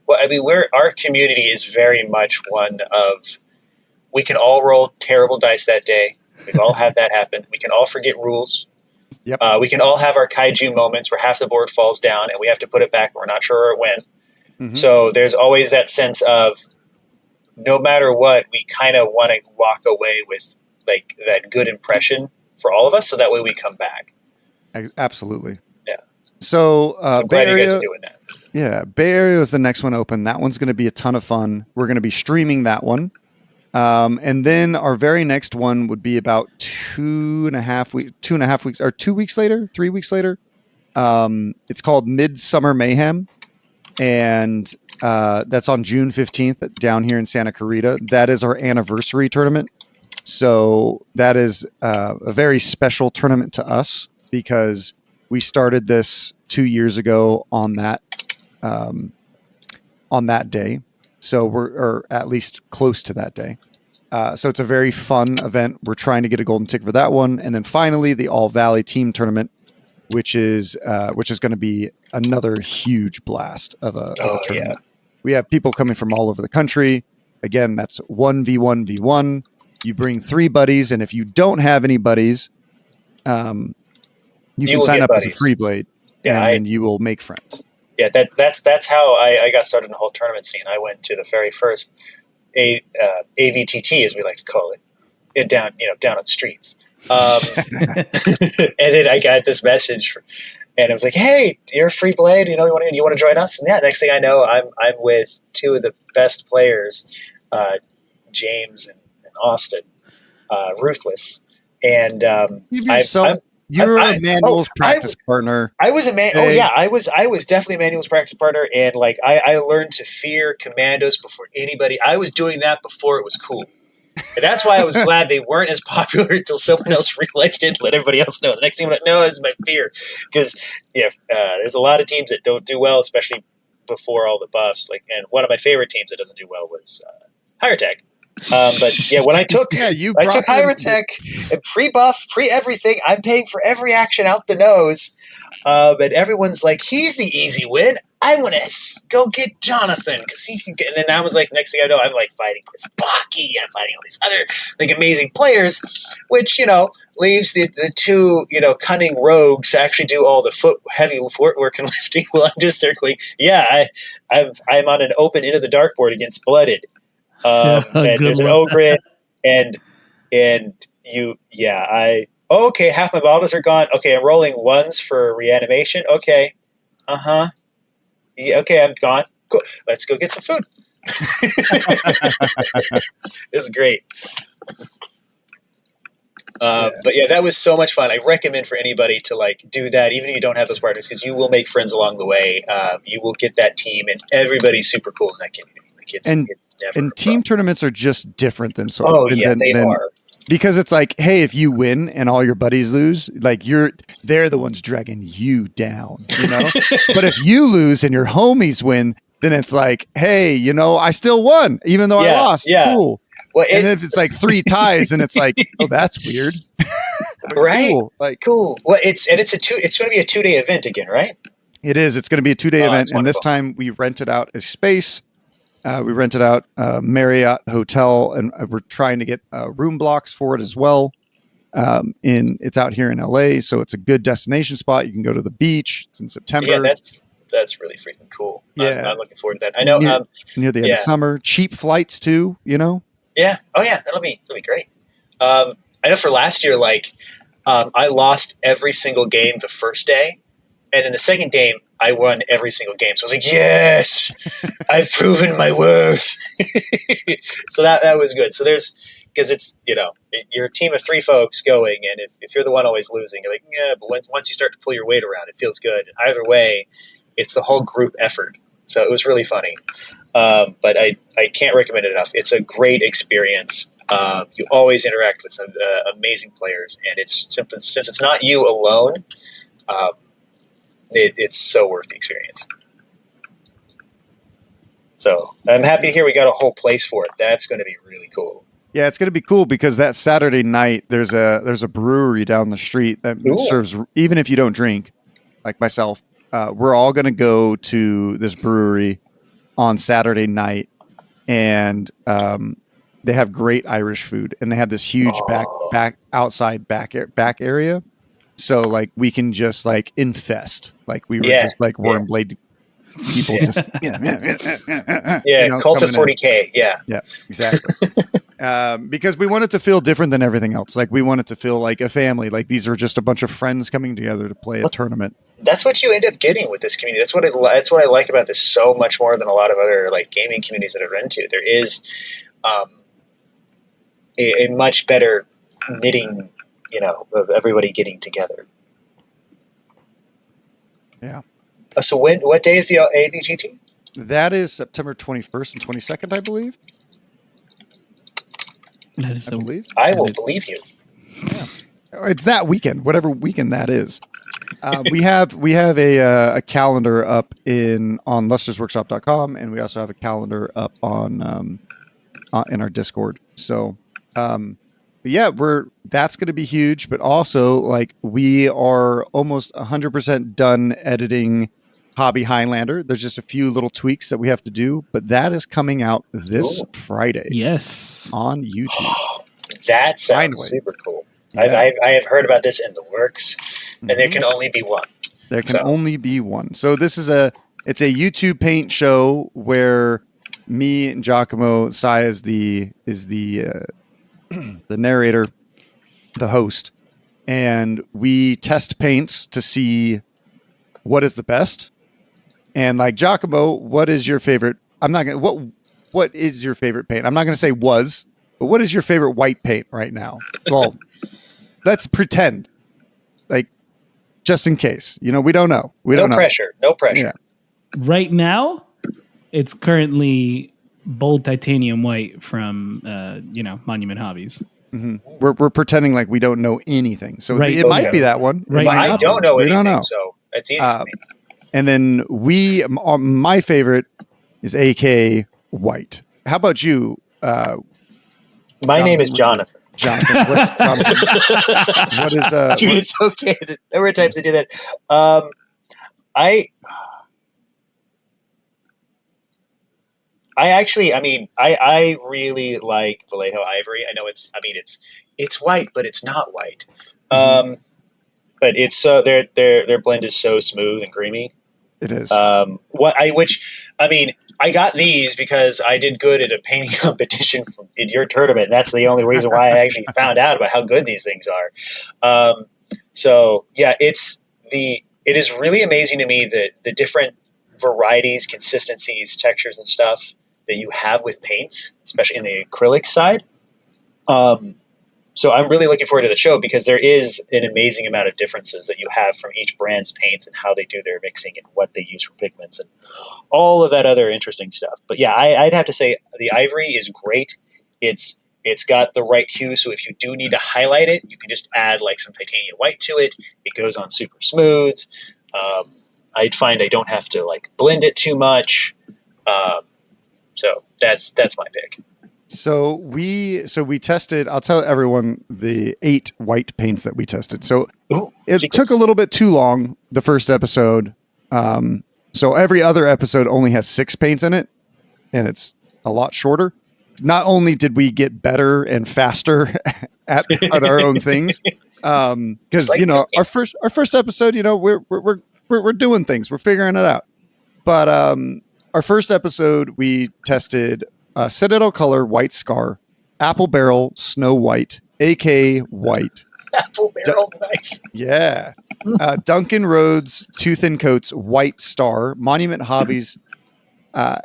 Well, I mean, our community is very much one of we can all roll terrible dice that day. We've all had that happen. We can all forget rules. Yep. We can all have our kaiju moments where half the board falls down and we have to put it back. And we're not sure where it went. Mm-hmm. So there's always that sense of no matter what, we kind of want to walk away with like that good impression for all of us. So that way we come back. Absolutely. Yeah. So I'm glad you guys are doing that. Yeah. Bay Area is the next one open. That one's going to be a ton of fun. We're going to be streaming that one. And then our very next one would be about 2.5 weeks or 2 weeks later, 3 weeks later. It's called Midsummer Mayhem. And that's on June 15th down here in Santa Clarita. That is our anniversary tournament. So that is a very special tournament to us, because we started this 2 years ago on that day. So or at least close to that day. So it's a very fun event. We're trying to get a golden ticket for that one. And then finally the All Valley team tournament which is going to be another huge blast of a tournament. We have people coming from all over the country. Again, that's 1v1v1. You bring 3 buddies, and if you don't have any buddies, you can sign up as a free blade, and then you will make friends. Yeah, that's how I got started in the whole tournament scene. I went to the very first AVTT, as we like to call it, down on the streets. And then I got this message, and it was like, "Hey, you're a free blade. You want to join us?" And next thing I know, I'm with 2 of the best players, James and Austin, Ruthless, and You're a Manuel's practice partner. I was a man. Hey. Oh yeah, I was definitely a Manuel's practice partner, and like I learned to fear commandos before anybody. I was doing that before it was cool, and that's why I was glad they weren't as popular until someone else realized it and let everybody else know. The next thing I know is my fear, because there's a lot of teams that don't do well, especially before all the buffs. And one of my favorite teams that doesn't do well was Higher Tech. But yeah, when I took Higher Tech and pre-buff, pre-everything, I'm paying for every action out the nose. And everyone's like, he's the easy win. I want to go get Jonathan because he can get. And then I was like, next thing I know, I'm like fighting Chris Baki. I'm fighting all these other amazing players, which leaves the 2 cunning rogues to actually do all the heavy footwork and lifting. While I'm just there going, I'm on an open Into the Dark board against Blooded. And there's an Ogre, and okay, half my bottles are gone. Okay, I'm rolling 1s for reanimation. Okay, yeah, okay, I'm gone. Cool. Let's go get some food. It was great. But yeah, that was so much fun. I recommend for anybody to do that, even if you don't have those partners, because you will make friends along the way. You will get that team, and everybody's super cool in that community. And team tournaments are just different than they are. Because it's like, hey, if you win and all your buddies lose, they're the ones dragging you down, But if you lose and your homies win, then it's like, hey, I still won, even though I lost. Yeah. Cool. Well, and if it's 3 ties, then it's like, oh, that's weird. Right. Cool. Cool. Well, it's going to be a 2-day event again, right? It is. It's going to be a 2-day event. And this time we rented out a space. We rented out a Marriott hotel, and we're trying to get room blocks for it as well. It's out here in LA, so it's a good destination spot. You can go to the beach. It's in September. Yeah, that's really freaking cool. Yeah, I'm looking forward to that. I know near the end of summer, cheap flights too. Yeah. Oh yeah, that'll be great. I know for last year, I lost every single game the first day. And then the second game, I won every single game. So I was like, yes, I've proven my worth. So that was good. So because it's, you're a team of 3 folks going. And if you're the one always losing, you're like, yeah, but once you start to pull your weight around, it feels good. And either way, it's the whole group effort. So it was really funny. But I can't recommend it enough. It's a great experience. You always interact with some amazing players. And since it's not you alone, it's so worth the experience. So I'm happy to hear we got a whole place for it. That's going to be really cool. Yeah, it's going to be cool because that Saturday night there's a brewery down the street that serves, even if you don't drink, like myself. We're all going to go to this brewery on Saturday night, and they have great Irish food, and they have this huge outside back area. So we can just infest, we were just worm blade people just cult of 40K. Yeah, exactly. Because we want it to feel different than everything else. We want it to feel like a family. These are just a bunch of friends coming together to play a tournament. That's what you end up getting with this community. That's what I like about this so much more than a lot of other gaming communities that I've run to. There is a much better knitting, of everybody getting together. Yeah. So what day is the AVGT? That is September 21st and 22nd, I believe. I will believe you. Yeah. It's that weekend, whatever weekend that is. We have a calendar up on lustersworkshop.com, and we also have a calendar up on in our Discord. So yeah, that's going to be huge. But also, like, we are almost 100% done editing Hobby Highlander. There's just a few little tweaks that we have to do, but that is coming out this Friday. Yes. On YouTube. That sounds Finally. super cool. Yeah. I have heard about this in the works, and there Mhm. can only be one. There can only be one. So this is it's a YouTube paint show where me and Giacomo, Sai is the the narrator, the host, and we test paints to see what is the best. And like, Giacomo, what is your favorite? What is your favorite paint? I'm not going to say was, but what is your favorite white paint right now? Well, let's pretend, like, just in case, we don't know. No pressure. Yeah. Right now, it's currently bold titanium white from Monument Hobbies. Mm-hmm. We're pretending like we don't know anything, so Right. it might be that one. Right. I don't know anything, know. so it's easy for me. And then my favorite is AK white. How about you? My name is Jonathan. Jonathan, what is? Dude, it's okay. There were times to do that. I really like Vallejo Ivory. I know it's white, but it's not white. Mm-hmm. But it's their blend is so smooth and creamy. It is. I got these because I did good at a painting competition in your tournament. And that's the only reason why I actually found out about how good these things are. It is really amazing to me that the different varieties, consistencies, textures, and stuff that you have with paints, especially in the acrylic side. So I'm really looking forward to the show because there is an amazing amount of differences that you have from each brand's paints and how they do their mixing and what they use for pigments and all of that other interesting stuff. But yeah, I'd have to say the ivory is great. It's got the right hue, so if you do need to highlight it, you can just add like some titanium white to it. It goes on super smooth. I'd find I don't have to like blend it too much. So that's my pick. So we tested. I'll tell everyone the 8 white paints that we tested. So it took a little bit too long, the first episode. So every other episode only has 6 paints in it, and it's a lot shorter. Not only did we get better and faster at our own things, because our first episode, we're doing things, we're figuring it out. But our first episode, we tested Citadel Color White Scar, Apple Barrel Snow White, AK White. Apple Barrel, nice. Yeah. Duncan Rhodes Tooth and Coats White Star, Monument Hobbies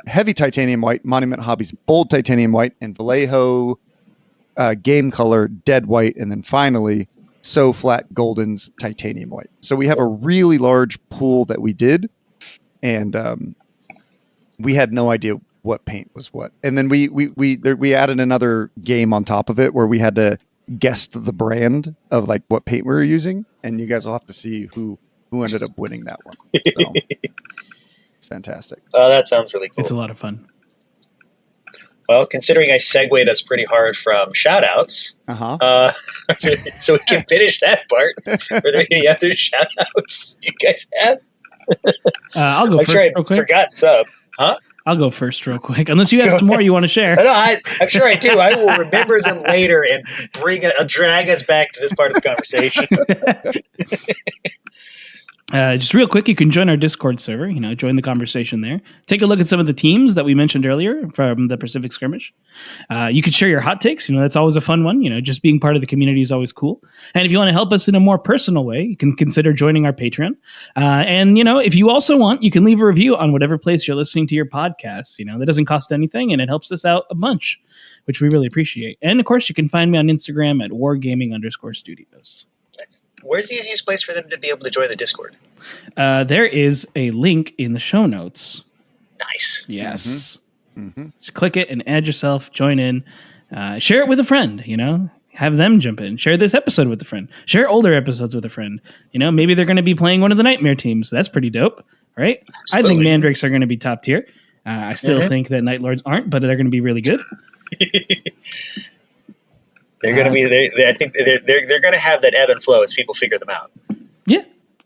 Heavy Titanium White, Monument Hobbies Bold Titanium White, and Vallejo Game Color Dead White, and then finally So Flat Golden's Titanium White. So we have a really large pool that we did, and we had no idea what paint was what. And then we added another game on top of it where we had to guess the brand of like what paint we were using, and you guys will have to see who ended up winning that one. So, it's fantastic. Oh, that sounds really cool. It's a lot of fun. Well, considering I segued us pretty hard from shout-outs, so we can finish that part. Are there any other shout-outs you guys have? I'll go first real quick. Forgot sub. Huh? I'll go first real quick, unless you have some more you want to share. No, I'm sure I do. I will remember them later and drag us back to this part of the conversation. Just real quick, you can join our Discord server, join the conversation there. Take a look at some of the teams that we mentioned earlier from the Pacific Skirmish. You could share your hot takes. That's always a fun one. Just being part of the community is always cool. And if you want to help us in a more personal way, you can consider joining our Patreon. And if you also want, you can leave a review on whatever place you're listening to your podcast. That doesn't cost anything, and it helps us out a bunch, which we really appreciate. And of course, you can find me on Instagram at wargaming_studios. Where's the easiest place for them to be able to join the Discord? There is a link in the show notes. Nice. Yes. Mm-hmm. Just click it and add yourself, join in, share it with a friend, have them jump in, share this episode with a friend, share older episodes with a friend. Maybe they're going to be playing one of the Nightmare teams. That's pretty dope, right? Absolutely. I think Mandrakes are going to be top tier. I still think that Night Lords aren't, but they're going to be really good. They're going to be. I think they're going to have that ebb and flow as people figure them out. Yeah,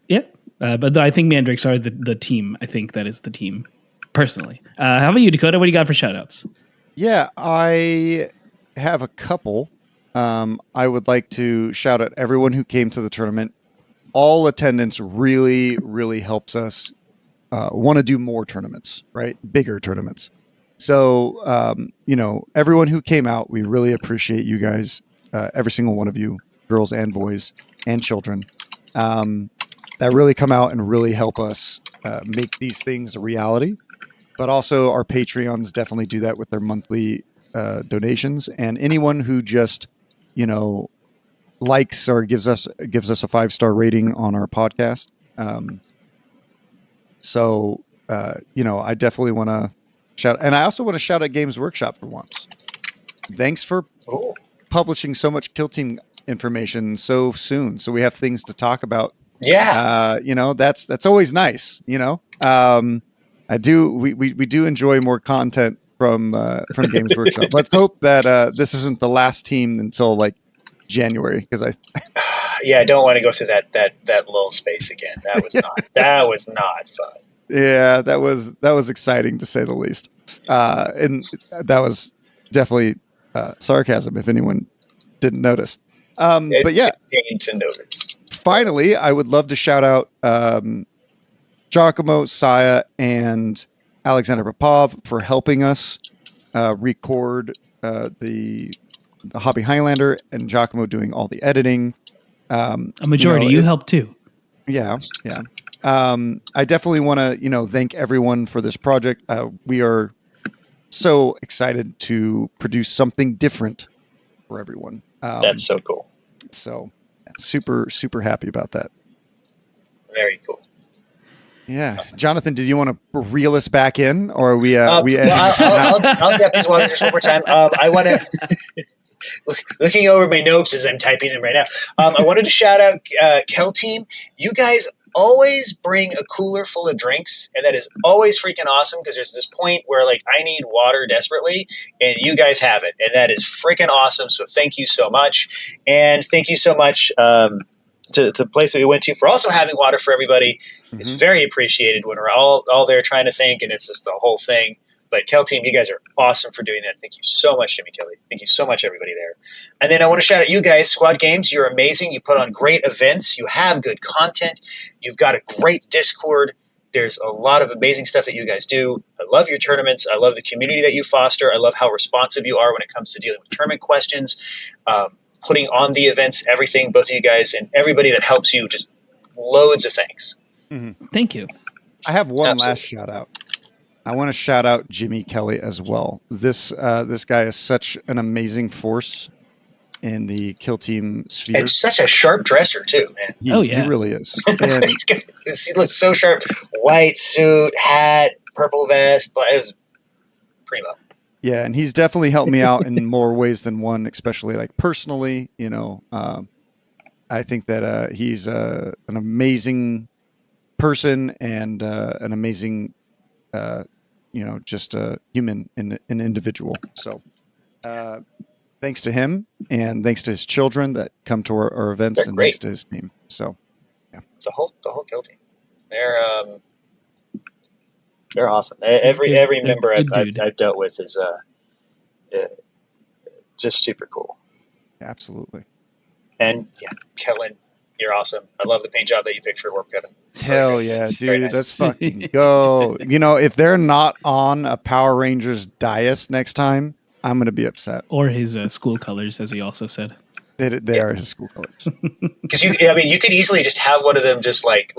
yeah. But I think Mandrakes are the team. I think that is the team. Personally, how about you, Dakota? What do you got for shoutouts? Yeah, I have a couple. I would like to shout out everyone who came to the tournament. All attendance really, really helps us want to do more tournaments, right? Bigger tournaments. So, everyone who came out, we really appreciate you guys, every single one of you, girls and boys and children, that really come out and really help us make these things a reality. But also our Patreons definitely do that with their monthly donations. And anyone who just, likes or gives us a 5-star rating on our podcast. I definitely want to shout, and I also want to shout out Games Workshop for once. Thanks for publishing so much Kill Team information so soon, so we have things to talk about. Yeah, that's always nice. We do enjoy more content from Games Workshop. Let's hope that this isn't the last team until like January, because I don't want to go through that lull space again. That was not fun. Yeah, that was exciting to say the least. And that was definitely sarcasm if anyone didn't notice. But yeah, to notice. Finally, I would love to shout out Giacomo, Saya, and Alexander Popov for helping us record the Hobby Highlander, and Giacomo doing all the editing. A majority, you helped too. Yeah. I definitely want to, thank everyone for this project. We are so excited to produce something different for everyone. That's so cool. So super, super happy about that. Very cool. Yeah. Jonathan, did you want to reel us back in, or are we, I'll definitely want just one more time. I want to, looking over my notes as I'm typing them right now. I wanted to shout out Kel Team. You guys always bring a cooler full of drinks, and that is always freaking awesome, because there's this point where like I need water desperately, and you guys have it, and that is freaking awesome. So thank you so much, and thank you so much to the place that we went to for also having water for everybody. Mm-hmm. It's very appreciated when we're all there trying to think, and it's just the whole thing. But Kel Team, you guys are awesome for doing that. Thank you so much, Jimmy Kelly. Thank you so much, everybody there. And then I want to shout out you guys, Squad Games. You're amazing. You put on great events. You have good content. You've got a great Discord. There's a lot of amazing stuff that you guys do. I love your tournaments. I love the community that you foster. I love how responsive you are when it comes to dealing with tournament questions, putting on the events, everything, both of you guys and everybody that helps you. Just loads of thanks. Mm-hmm. Thank you. I have one last shout out. I want to shout out Jimmy Kelly as well. This guy is such an amazing force in the Kill Team sphere. And such a sharp dresser too, man. He really is. And he looks so sharp. White suit, hat, purple vest. But it was primo. Yeah, and he's definitely helped me out in more ways than one, especially like personally. I think that he's an amazing person and an amazing. Just a human and an individual. So thanks to him, and thanks to his children that come to our events. They're and great. Thanks to his team. So yeah. The whole Kill Team. They're awesome. Every member I've dealt with is just super cool. Absolutely. And yeah, Kellen, you're awesome. I love the paint job that you picked for work, Kevin. Hell yeah, dude. Nice. Let's fucking go. If they're not on a Power Rangers dais next time, I'm going to be upset. Or his school colors, as he also said. They are his school colors. Because you could easily just have one of them just like,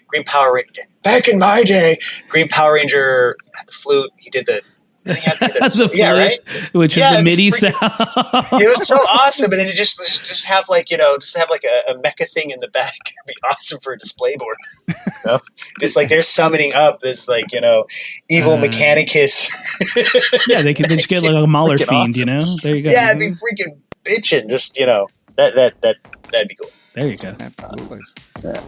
Green Power Ranger. Back in my day, Green Power Ranger had the flute. He did the... right? Which is a MIDI sound. It was so awesome, and then you just have like a mecha thing in the back. It'd be awesome for a display board. Just like they're summoning up this evil Mechanicus. Yeah, they could just get like a Mauler fiend. Awesome. There you go. Yeah, it'd be freaking bitching. Just that'd be cool. There you go. Absolutely. Yeah.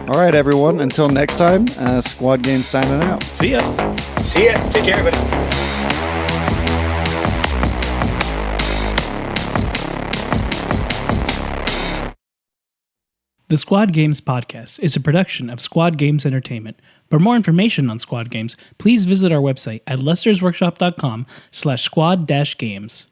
All right, everyone. Until next time, Squad Game signing out. See ya. Take care, everybody. The Squad Games podcast is a production of Squad Games Entertainment. For more information on Squad Games, please visit our website at lestersworkshop.com/squad-games.